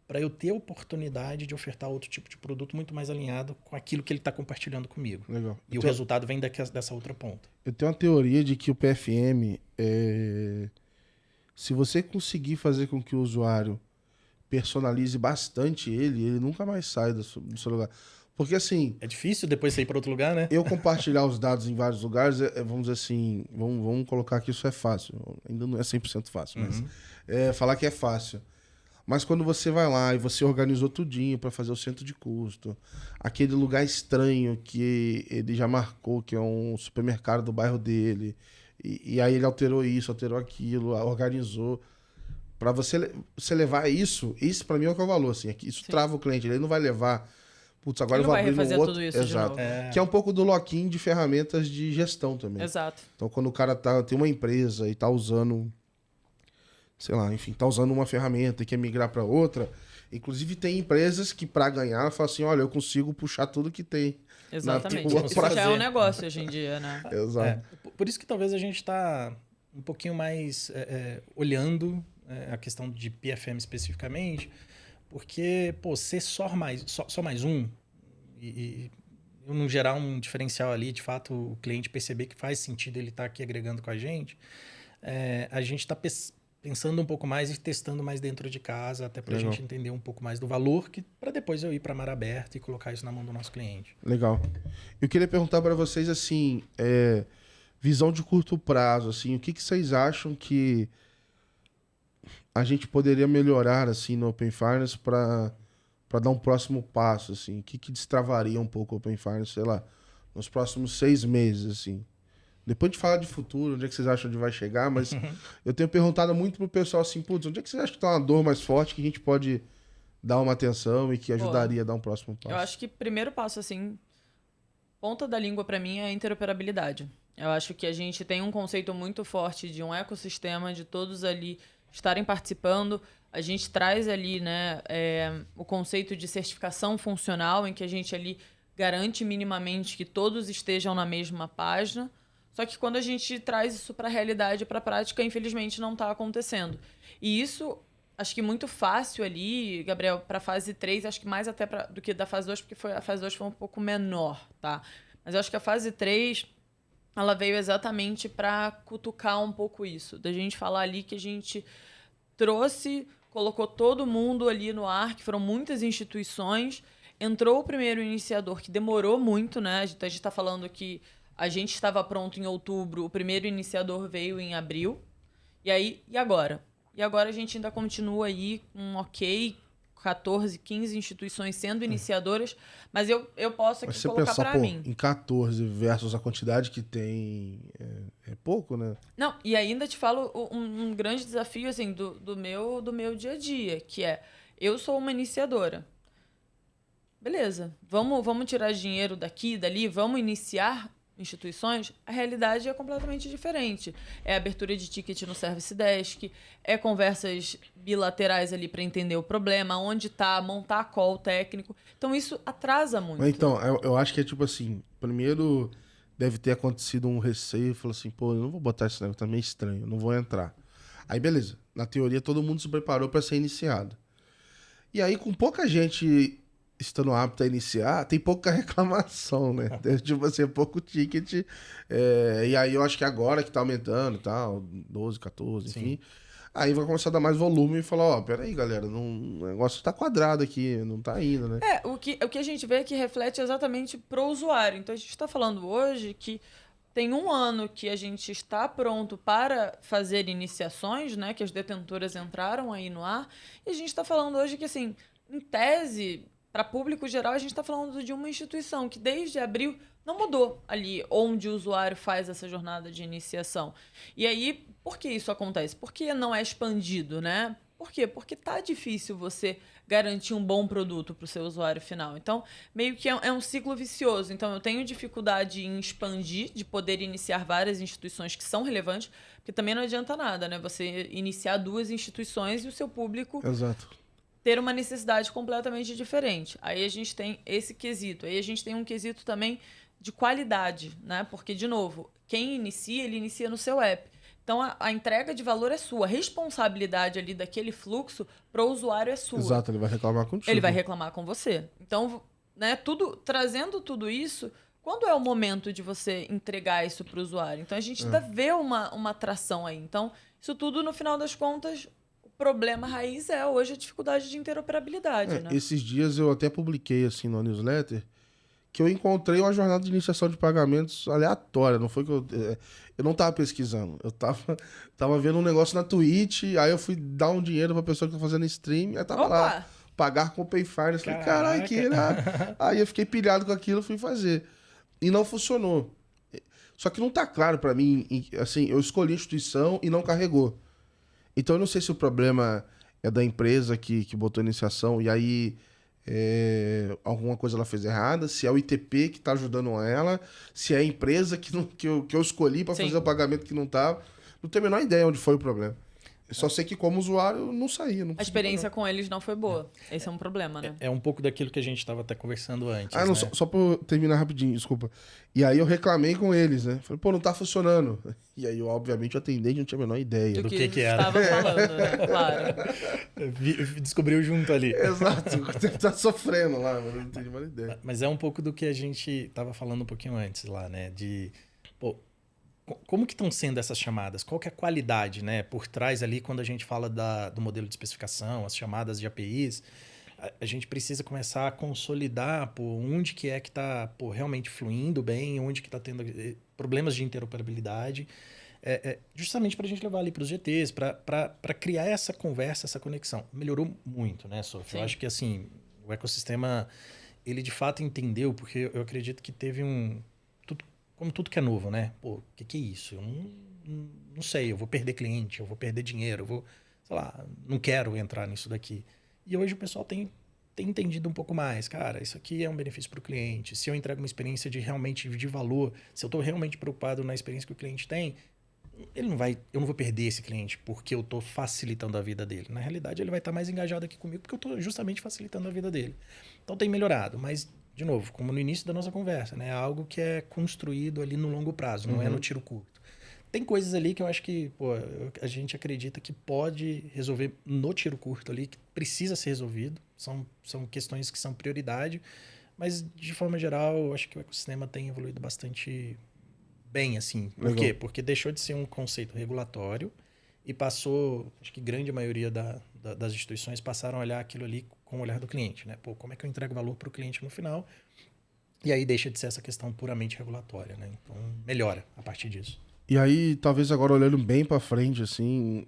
para eu ter a oportunidade de ofertar outro tipo de produto muito mais alinhado com aquilo que ele está compartilhando comigo.
Legal.
E o resultado vem dessa outra ponta.
Eu tenho uma teoria de que o PFM, se você conseguir fazer com que o usuário personalize bastante ele nunca mais sai do seu lugar. Porque assim...
É difícil depois sair para outro lugar, né?
Eu compartilhar os dados em vários lugares, vamos dizer assim, vamos colocar que isso é fácil. Ainda não é 100% fácil, mas falar que é fácil. Mas quando você vai lá e você organizou tudinho para fazer o centro de custo, aquele lugar estranho que ele já marcou, que é um supermercado do bairro dele, e aí ele alterou isso, alterou aquilo, organizou. Para você levar isso para mim é o que é o valor. Assim, isso trava o cliente, ele não vai levar... Putz, agora eu vou abrir um outro...
tudo isso
Exato.
de novo.
Que é um pouco do lock-in de ferramentas de gestão também.
Exato.
Então, quando o cara tem uma empresa e tá usando... Sei lá, enfim, tá usando uma ferramenta e quer migrar para outra. Inclusive, tem empresas que, para ganhar, falam assim: olha, eu consigo puxar tudo que tem.
Exatamente. Isso já é um negócio hoje em dia, né?
Exato.
Por isso que talvez a gente está um pouquinho mais olhando a questão de PFM especificamente, porque, ser só mais um e eu não gerar um diferencial ali, de fato, o cliente perceber que faz sentido ele estar aqui agregando com a gente está pensando um pouco mais e testando mais dentro de casa, até para a gente entender um pouco mais do valor, para depois eu ir para mar aberto e colocar isso na mão do nosso cliente.
Legal. Eu queria perguntar para vocês, assim, visão de curto prazo, assim, o que vocês acham que a gente poderia melhorar, assim, no Open Finance para dar um próximo passo, assim? O que destravaria um pouco o Open Finance, sei lá, nos próximos 6 meses, assim? Depois de falar de futuro, onde é que vocês acham que vai chegar, mas eu tenho perguntado muito pro pessoal assim, putz, onde é que vocês acham que tá uma dor mais forte que a gente pode dar uma atenção e que ajudaria a dar um próximo passo?
Eu acho que primeiro passo, assim, ponta da língua para mim é a interoperabilidade. Eu acho que a gente tem um conceito muito forte de um ecossistema, de todos ali estarem participando. A gente traz ali, né, o conceito de certificação funcional, em que a gente ali garante minimamente que todos estejam na mesma página. Só que quando a gente traz isso para a realidade, para a prática, infelizmente não está acontecendo. E isso, acho que muito fácil ali, Gabriel, para a fase 3, acho que mais até do que da fase 2, porque a fase 2 foi um pouco menor, tá? Mas eu acho que a fase 3, ela veio exatamente para cutucar um pouco isso. Da gente falar ali que a gente trouxe, colocou todo mundo ali no ar, que foram muitas instituições. Entrou o primeiro iniciador, que demorou muito, né? A gente está falando que a gente estava pronto em outubro, o primeiro iniciador veio em abril. E agora? E agora a gente ainda continua aí com 14, 15 instituições sendo iniciadoras, mas eu posso aqui colocar para mim.
Em 14 versus a quantidade que tem, é pouco, né?
Não, e ainda te falo um grande desafio assim, do meu dia a dia, que é, eu sou uma iniciadora. Beleza, vamos tirar dinheiro daqui, dali, vamos iniciar instituições, a realidade é completamente diferente. É abertura de ticket no Service Desk, é conversas bilaterais ali para entender o problema, onde está, montar call técnico. Então, isso atrasa muito.
Então, eu acho que é tipo assim, primeiro deve ter acontecido um receio, falou assim, pô, eu não vou botar esse negócio, tá meio estranho, eu não vou entrar. Aí, beleza. Na teoria, todo mundo se preparou para ser iniciado. E aí, com pouca gente estando apto a iniciar, tem pouca reclamação, né? Tipo assim, pouco ticket. E aí eu acho que agora que tá aumentando e tal, 12, 14, enfim. Aí vai começar a dar mais volume e falar, peraí, galera, o negócio tá quadrado aqui, não tá indo, né?
O que a gente vê é que reflete exatamente pro usuário. Então a gente tá falando hoje que tem 1 ano que a gente está pronto para fazer iniciações, né? Que as detentoras entraram aí no ar. E a gente está falando hoje que, assim, em tese, para público geral, a gente está falando de uma instituição que desde abril não mudou ali onde o usuário faz essa jornada de iniciação. E aí, por que isso acontece? Por que não é expandido, né? Por quê? Porque tá difícil você garantir um bom produto para o seu usuário final. Então, meio que é um ciclo vicioso. Então, eu tenho dificuldade em expandir, de poder iniciar várias instituições que são relevantes, porque também não adianta nada, né? Você iniciar 2 instituições e o seu público
Exato.
ter uma necessidade completamente diferente. Aí a gente tem esse quesito. Aí a gente tem um quesito também de qualidade, né? Porque, de novo, quem inicia, ele inicia no seu app. Então, a entrega de valor é sua. A responsabilidade ali daquele fluxo para o usuário é sua.
Exato, ele vai reclamar contigo.
Ele vai reclamar com você. Então, né, trazendo tudo isso, quando é o momento de você entregar isso para o usuário? Então, a gente ainda vê uma atração aí. Então, isso tudo, no final das contas, o problema raiz é hoje a dificuldade de interoperabilidade. Né?
Esses dias eu até publiquei assim no newsletter que eu encontrei uma jornada de iniciação de pagamentos aleatória. Não foi que eu não tava pesquisando. Eu tava vendo um negócio na Twitch, aí eu fui dar um dinheiro pra pessoa que tá fazendo stream, aí tava lá, pagar com o Pay Finance. Falei, caralho, que irado. Aí eu fiquei pilhado com aquilo, fui fazer. E não funcionou. Só que não tá claro pra mim, assim, eu escolhi a instituição e não carregou. Então eu não sei se o problema é da empresa que botou a iniciação e aí alguma coisa ela fez errada, se é o ITP que tá ajudando ela, se é a empresa que eu escolhi para fazer o pagamento que não tava. Não tenho a menor ideia onde foi o problema. Eu só sei que como usuário não saía. Não
a experiência com eles não foi boa. Esse é um problema, né?
É um pouco daquilo que a gente estava até conversando antes.
Não,
né?
só pra eu terminar rapidinho, desculpa. E aí eu reclamei com eles, né? Falei, pô, não tá funcionando. E aí, obviamente, o atendente não tinha a menor ideia
do que era. Estava falando, né? Claro.
Descobriu junto ali.
Exato. Tá sofrendo lá, mas não tenho a menor ideia.
Mas é um pouco do que a gente estava falando um pouquinho antes lá, né? De, pô, como que estão sendo essas chamadas? Qual que é a qualidade, né? Por trás ali, quando a gente fala do modelo de especificação, as chamadas de APIs, a gente precisa começar a consolidar onde que está realmente fluindo bem, onde que está tendo problemas de interoperabilidade, justamente para a gente levar ali para os GTs, para criar essa conversa, essa conexão. Melhorou muito, né, Sofia? Eu acho que assim, o ecossistema, ele de fato entendeu, porque eu acredito que teve como tudo que é novo, né? Pô, o que é isso? Eu não sei, eu vou perder cliente, eu vou perder dinheiro, eu vou, sei lá, não quero entrar nisso daqui. E hoje o pessoal tem entendido um pouco mais. Cara, isso aqui é um benefício para o cliente. Se eu entrego uma experiência realmente de valor, se eu estou realmente preocupado na experiência que o cliente tem, eu não vou perder esse cliente porque eu estou facilitando a vida dele. Na realidade, ele vai estar mais engajado aqui comigo porque eu estou justamente facilitando a vida dele. Então tem melhorado, mas de novo, como no início da nossa conversa, né? É algo que é construído ali no longo prazo, não é no tiro curto. Tem coisas ali que eu acho que a gente acredita que pode resolver no tiro curto ali, que precisa ser resolvido. São questões que são prioridade, mas de forma geral, eu acho que o ecossistema tem evoluído bastante bem, assim. Por quê? Porque deixou de ser um conceito regulatório e passou, acho que grande maioria das instituições passaram a olhar aquilo ali com o olhar do cliente, né? Pô, como é que eu entrego valor para o cliente no final? E aí deixa de ser essa questão puramente regulatória, né? Então, melhora a partir disso.
E aí, talvez agora olhando bem para frente, assim,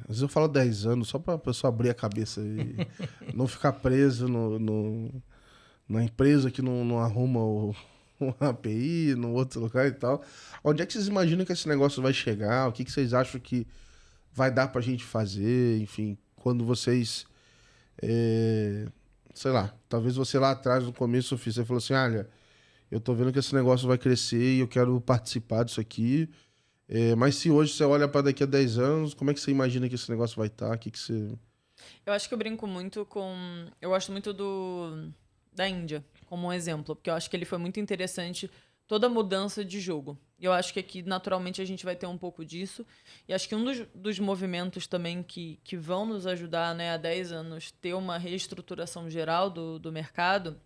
às vezes eu falo 10 anos só para a pessoa abrir a cabeça e não ficar preso na empresa que não arruma uma API, no outro lugar e tal. Onde é que vocês imaginam que esse negócio vai chegar? O que vocês acham que vai dar pra gente fazer? Enfim, quando vocês... sei lá, talvez você lá atrás, no começo, você falou assim, olha, eu tô vendo que esse negócio vai crescer e eu quero participar disso aqui. Mas se hoje você olha para daqui a 10 anos, como é que você imagina que esse negócio vai estar? O que você...
Eu acho que eu brinco muito eu gosto muito da Índia como um exemplo, porque eu acho que ele foi muito interessante, toda a mudança de jogo. E eu acho que aqui, naturalmente, a gente vai ter um pouco disso. E acho que um dos movimentos também que vão nos ajudar, né, há 10 anos, ter uma reestruturação geral do mercado,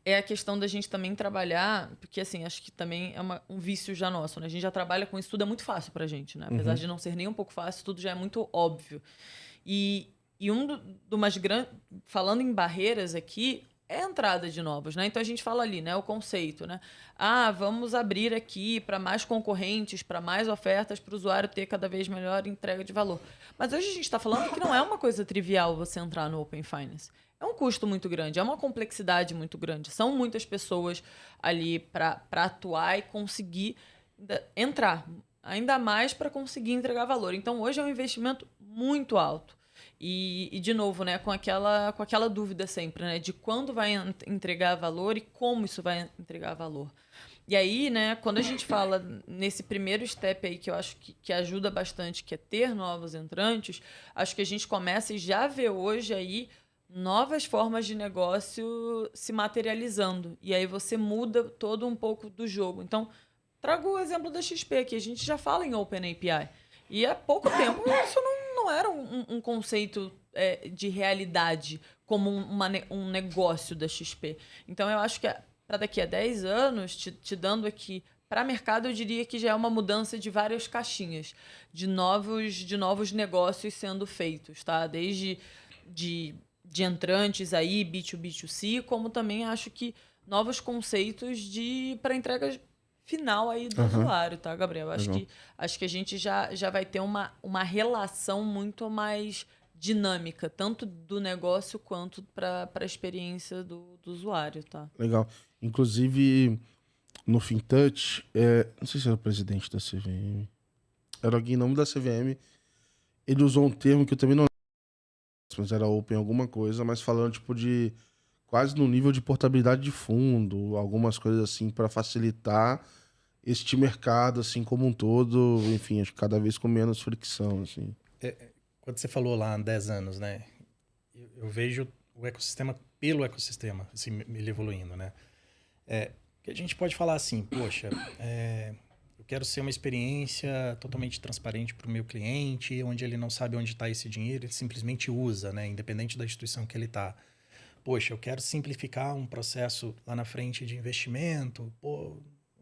é a questão da gente também trabalhar, porque, assim, acho que também é um vício já nosso, né? A gente já trabalha com isso, tudo é muito fácil pra gente, né? Apesar de não ser nem um pouco fácil, tudo já é muito óbvio. E falando em barreiras aqui, é a entrada de novos, né? Então a gente fala ali, né? O conceito, né? Vamos abrir aqui para mais concorrentes, para mais ofertas, para o usuário ter cada vez melhor entrega de valor. Mas hoje a gente está falando que não é uma coisa trivial você entrar no Open Finance. É um custo muito grande, é uma complexidade muito grande. São muitas pessoas ali para atuar e conseguir entrar. Ainda mais para conseguir entregar valor. Então hoje é um investimento muito alto. E de novo, né, com aquela dúvida sempre, né, de quando vai entregar valor e como isso vai entregar valor. E aí, né, quando a gente fala nesse primeiro step aí, que eu acho que ajuda bastante, que é ter novos entrantes, acho que a gente começa e já vê hoje aí novas formas de negócio se materializando. E aí você muda todo um pouco do jogo. Então, trago o exemplo da XP aqui. A gente já fala em Open API. E há pouco tempo isso não era um conceito de realidade como um negócio da XP. Então, eu acho que para daqui a 10 anos, te dando aqui para mercado, eu diria que já é uma mudança de várias caixinhas, de novos negócios sendo feitos, tá? Desde de entrantes aí, B2B2C, como também acho que novos conceitos para entrega final aí do usuário, tá, Gabriel? Acho que a gente já vai ter uma relação muito mais dinâmica, tanto do negócio quanto para a experiência do usuário, tá?
Legal. Inclusive, no FinTouch, não sei se era o presidente da CVM, era alguém em nome da CVM, ele usou um termo que eu também não lembro, mas era Open alguma coisa, mas falando tipo de quase no nível de portabilidade de fundo, algumas coisas assim para facilitar este mercado assim como um todo, enfim, acho que cada vez com menos fricção, assim.
Quando você falou lá há 10 anos, né? Eu vejo o ecossistema pelo ecossistema, assim, ele evoluindo, né? Que a gente pode falar assim, poxa, eu quero ser uma experiência totalmente transparente para o meu cliente, onde ele não sabe onde está esse dinheiro, ele simplesmente usa, né? Independente da instituição que ele está. Poxa, eu quero simplificar um processo lá na frente de investimento, o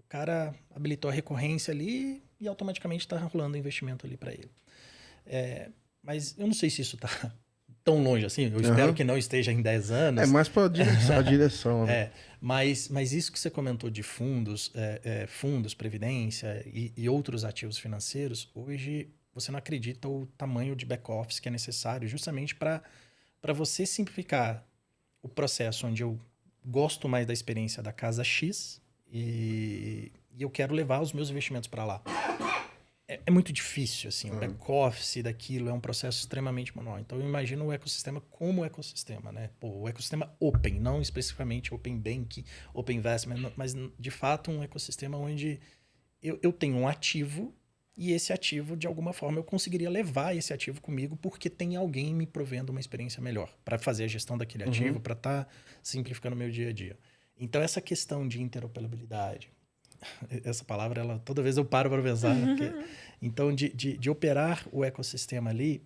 cara habilitou a recorrência ali e automaticamente está rolando o investimento ali para ele. Mas eu não sei se isso está tão longe assim. Eu espero que não esteja em 10 anos.
É mais para a direção. Né?
Mas isso que você comentou de fundos, fundos, previdência e outros ativos financeiros, hoje você não acredita o tamanho de back-office que é necessário justamente para você simplificar o processo onde eu gosto mais da experiência da casa X e eu quero levar os meus investimentos para lá. É muito difícil, assim, o back-office daquilo é um processo extremamente manual. Então, eu imagino o ecossistema como ecossistema, né? O ecossistema open, não especificamente open bank, open investment, mas, de fato, um ecossistema onde eu tenho um ativo e esse ativo, de alguma forma, eu conseguiria levar esse ativo comigo porque tem alguém me provendo uma experiência melhor para fazer a gestão daquele ativo, para estar simplificando o meu dia a dia. Então, essa questão de interoperabilidade, essa palavra, toda vez eu paro para pensar. Então, de operar o ecossistema ali,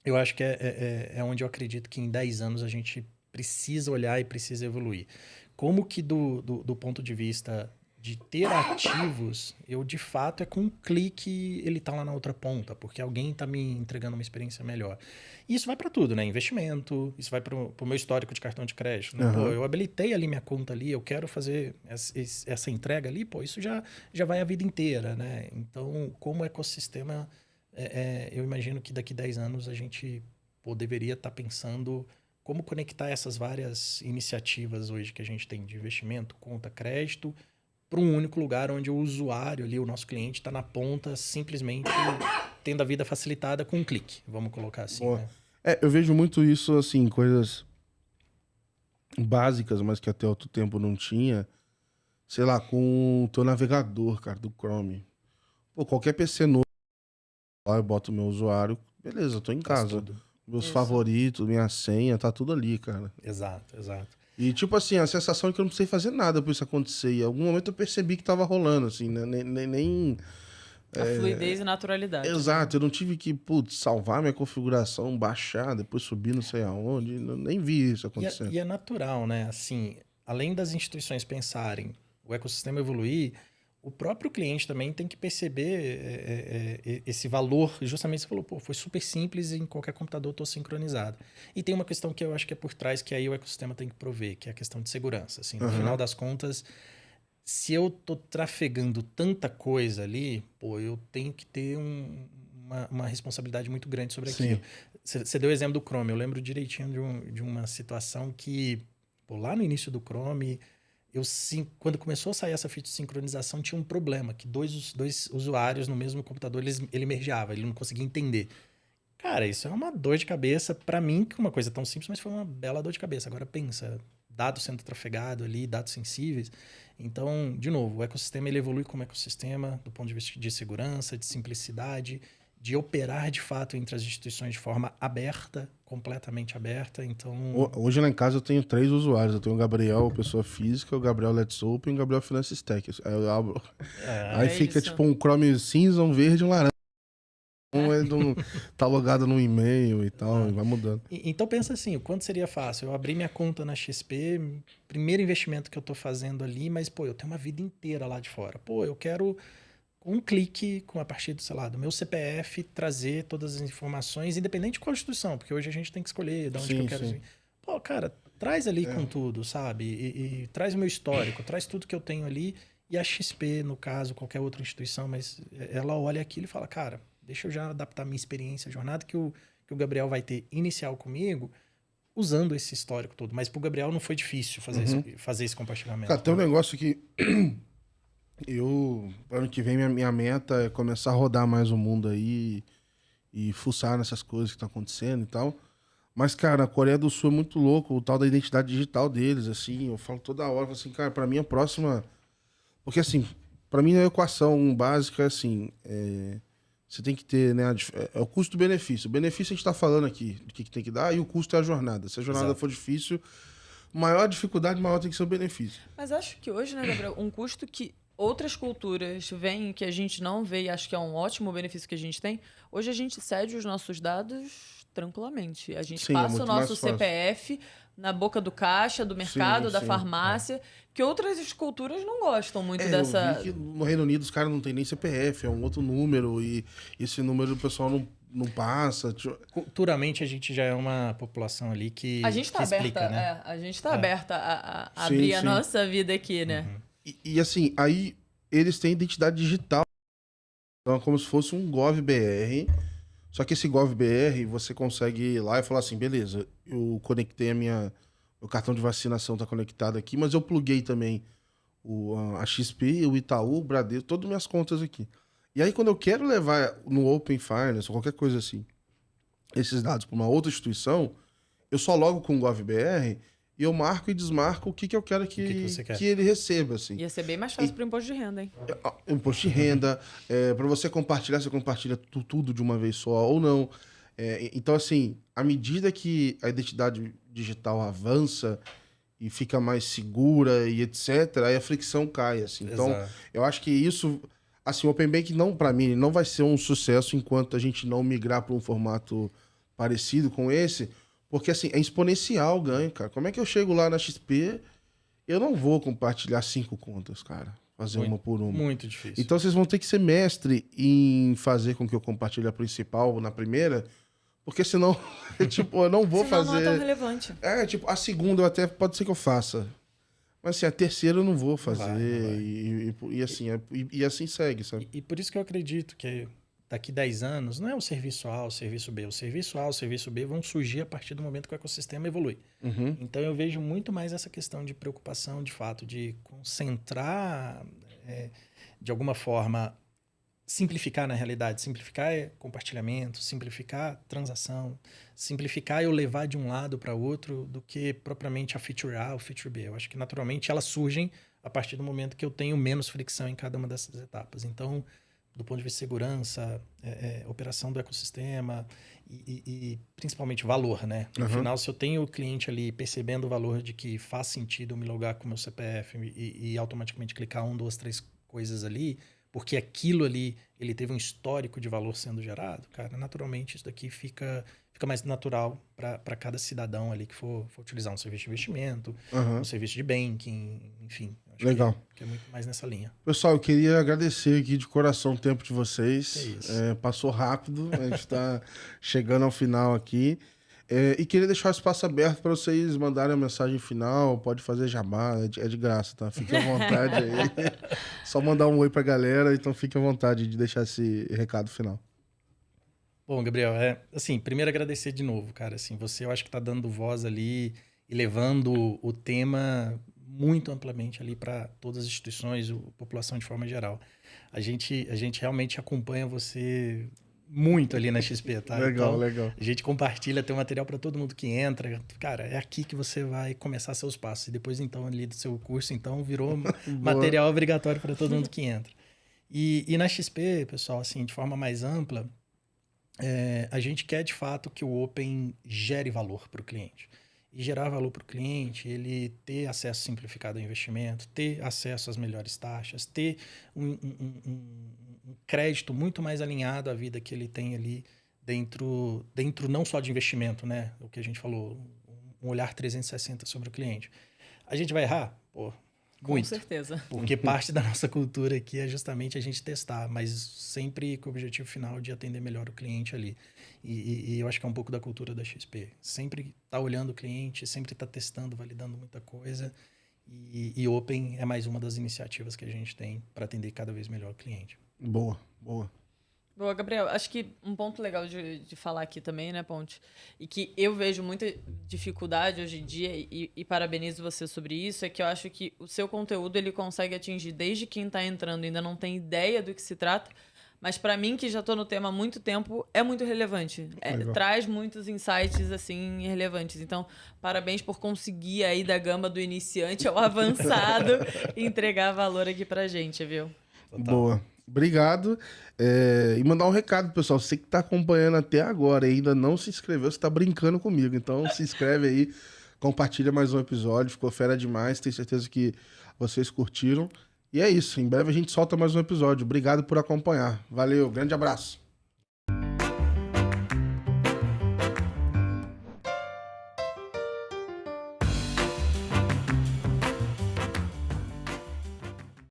eu acho que é onde eu acredito que em 10 anos a gente precisa olhar e precisa evoluir. Como que do ponto de vista de ter ativos, eu de fato com um clique ele tá lá na outra ponta, porque alguém está me entregando uma experiência melhor. E isso vai para tudo, né? Investimento, isso vai para o meu histórico de cartão de crédito. Né? Pô, eu habilitei ali minha conta ali, eu quero fazer essa entrega ali, pô, isso já vai a vida inteira, né? Então, como ecossistema, eu imagino que daqui 10 anos a gente deveria estar pensando como conectar essas várias iniciativas hoje que a gente tem de investimento, conta, crédito, para um único lugar onde o usuário ali, o nosso cliente, está na ponta, simplesmente tendo a vida facilitada com um clique, vamos colocar assim. Né?
Eu vejo muito isso, assim, coisas básicas, mas que até outro tempo não tinha. Sei lá, com o teu navegador, cara, do Chrome. Pô, qualquer PC novo, lá eu boto o meu usuário, beleza, eu tô em casa. Meus favoritos, minha senha, tá tudo ali, cara.
Exato.
E, tipo assim, a sensação é que eu não precisei fazer nada pra isso acontecer. E em algum momento eu percebi que tava rolando, assim, né? Nem
a fluidez e naturalidade.
Exato, eu não tive que, salvar minha configuração, baixar, depois subir não sei aonde. Nem vi isso acontecendo.
E é natural, né? Assim, além das instituições pensarem o ecossistema evoluir, o próprio cliente também tem que perceber esse valor. Justamente você falou, pô, foi super simples e em qualquer computador estou sincronizado. E tem uma questão que eu acho que é por trás, que aí o ecossistema tem que prover, que é a questão de segurança. Assim, no final das contas, se eu estou trafegando tanta coisa ali, pô, eu tenho que ter uma responsabilidade muito grande sobre aquilo. Você deu o exemplo do Chrome. Eu lembro direitinho de uma situação que, pô, lá no início do Chrome... quando começou a sair essa feature de sincronização, tinha um problema, que dois usuários no mesmo computador, ele mergeava, ele não conseguia entender. Cara, isso é uma dor de cabeça para mim, que é uma coisa tão simples, mas foi uma bela dor de cabeça. Agora pensa, dados sendo trafegado ali, dados sensíveis. Então, de novo, o ecossistema ele evolui como ecossistema do ponto de vista de segurança, de simplicidade, de operar de fato entre as instituições de forma aberta, completamente aberta. Então,
hoje lá em casa eu tenho 3 usuários. Eu tenho o Gabriel, pessoa física, o Gabriel Let's Open e o Gabriel Finance Stack. Aí eu abro. Aí fica
isso.
tipo um Chrome cinza, um verde e um laranja. Tá logado no e-mail e tal, e vai mudando.
Então pensa assim, o quanto seria fácil? Eu abrir minha conta na XP, primeiro investimento que eu tô fazendo ali, mas pô, eu tenho uma vida inteira lá de fora. Pô, eu quero um clique a partir sei lá, do meu CPF, trazer todas as informações, independente de qual instituição, porque hoje a gente tem que escolher de onde que eu quero ir. Pô, cara, traz ali com tudo, sabe? E traz o meu histórico, traz tudo que eu tenho ali, e a XP, no caso, qualquer outra instituição, mas ela olha aquilo e fala, cara, deixa eu já adaptar minha experiência, a jornada que o Gabriel vai ter inicial comigo, usando esse histórico todo. Mas pro Gabriel não foi difícil fazer esse compartilhamento.
Cara, tem um negócio que ano que vem, minha meta é começar a rodar mais o mundo aí e fuçar nessas coisas que estão acontecendo e tal. Mas, cara, a Coreia do Sul é muito louco, o tal da identidade digital deles, assim. Eu falo toda hora, assim, cara, pra mim a próxima... Porque, assim, pra mim a equação básica é assim, você tem que ter, né, é o custo-benefício. O benefício a gente tá falando aqui, do que tem que dar, e o custo é a jornada. Se a jornada for difícil, maior dificuldade, maior tem que ser o benefício.
Mas acho que hoje, né, Gabriel, um custo que outras culturas veem que a gente não vê e acho que é um ótimo benefício que a gente tem, hoje a gente cede os nossos dados tranquilamente. A gente passa o nosso CPF na boca do caixa, do mercado, da farmácia, que outras culturas não gostam muito dessa...
Eu vi que no Reino Unido os caras não têm nem CPF, é um outro número, e esse número o pessoal não passa.
Culturalmente a gente já é uma população ali que
a gente tá aberta,
explica, né?
a gente tá aberta a abrir a nossa vida aqui, né?
E assim, aí eles têm identidade digital. Então é como se fosse um GovBR. Só que esse GovBR, você consegue ir lá e falar assim, beleza, eu conectei meu cartão de vacinação tá conectado aqui, mas eu pluguei também a XP, o Itaú, o Bradesco, todas as minhas contas aqui. E aí quando eu quero levar no Open Finance ou qualquer coisa assim, esses dados para uma outra instituição, eu só logo com o GovBR e eu marco e desmarco o que eu quero que ele receba. Assim.
Ia ser bem mais fácil para o imposto de renda, hein?
Imposto de renda, para você compartilhar, você compartilha tudo de uma vez só ou não. Então, assim, à medida que a identidade digital avança e fica mais segura e etc., aí a fricção cai. Assim. Então, eu acho que isso... Assim, o Open Bank, para mim, não vai ser um sucesso enquanto a gente não migrar para um formato parecido com esse... Porque, assim, é exponencial o ganho, cara. Como é que eu chego lá na XP? Eu não vou compartilhar 5 contas, cara. Fazer uma por uma.
Muito difícil.
Então, vocês vão ter que ser mestre em fazer com que eu compartilhe a principal na primeira. Porque senão, tipo, eu não vou
senão
fazer...
não é tão relevante.
Tipo, a segunda eu até pode ser que eu faça. Mas, assim, a terceira eu não vou fazer. E assim segue, sabe?
E por isso que eu acredito que... Daqui 10 anos, não é o serviço A, o serviço B. O serviço A, o serviço B vão surgir a partir do momento que o ecossistema evolui. Então, eu vejo muito mais essa questão de preocupação, de fato, de concentrar, de alguma forma, simplificar na realidade. Simplificar é compartilhamento, simplificar transação, simplificar eu levar de um lado para outro do que propriamente a feature A ou feature B. Eu acho que, naturalmente, elas surgem a partir do momento que eu tenho menos fricção em cada uma dessas etapas. Então... do ponto de vista de segurança, operação do ecossistema e principalmente valor, né? No final, se eu tenho o cliente ali percebendo o valor de que faz sentido me logar com o meu CPF e automaticamente clicar 1, 2, 3 coisas ali, porque aquilo ali, ele teve um histórico de valor sendo gerado, cara, naturalmente isso daqui fica mais natural para cada cidadão ali que for utilizar um serviço de investimento, um serviço de banking, enfim. Acho
Legal.
Que é muito mais nessa linha.
Pessoal, eu queria agradecer aqui de coração o tempo de vocês.
É isso.
Passou rápido, a gente está chegando ao final aqui. E queria deixar o espaço aberto para vocês mandarem a mensagem final, pode fazer jabá, é de graça, tá? Fiquem à vontade aí. Só mandar um oi pra galera, então fiquem à vontade de deixar esse recado final.
Bom, Gabriel, assim, primeiro agradecer de novo, cara, assim, você eu acho que tá dando voz ali e levando o tema muito amplamente ali para todas as instituições, a população de forma geral. A gente realmente acompanha você muito ali na XP, tá?
Legal,
então,
legal.
A gente compartilha, tem material para todo mundo que entra. Cara, é aqui que você vai começar seus passos. E depois, então, ali do seu curso, então, virou material obrigatório para todo mundo que entra. E na XP, pessoal, assim, de forma mais ampla, a gente quer, de fato, que o Open gere valor para o cliente. E gerar valor para o cliente, ele ter acesso simplificado ao investimento, ter acesso às melhores taxas, ter um crédito muito mais alinhado à vida que ele tem ali dentro não só de investimento, né? O que a gente falou, um olhar 360 sobre o cliente. A gente vai errar? Pô, muito.
Com certeza.
Porque parte da nossa cultura aqui é justamente a gente testar, mas sempre com o objetivo final de atender melhor o cliente ali. E eu acho que é um pouco da cultura da XP. Sempre tá olhando o cliente, sempre tá testando, validando muita coisa. E Open é mais uma das iniciativas que a gente tem para atender cada vez melhor o cliente.
Boa, boa.
Boa, Gabriel. Acho que um ponto legal de falar aqui também, né, Ponte? E que eu vejo muita dificuldade hoje em dia, e parabenizo você sobre isso, é que eu acho que o seu conteúdo ele consegue atingir desde quem está entrando, ainda não tem ideia do que se trata, mas para mim, que já estou no tema há muito tempo, é muito relevante. Traz muitos insights, assim, relevantes. Então, parabéns por conseguir aí da gama do iniciante ao avançado entregar valor aqui pra gente, viu?
Total.
Boa. Obrigado. E mandar um recado, pessoal. Você que está acompanhando até agora e ainda não se inscreveu, você está brincando comigo. Então, se inscreve aí, compartilha mais um episódio. Ficou fera demais. Tenho certeza que vocês curtiram. E é isso. Em breve a gente solta mais um episódio. Obrigado por acompanhar. Valeu. Grande abraço.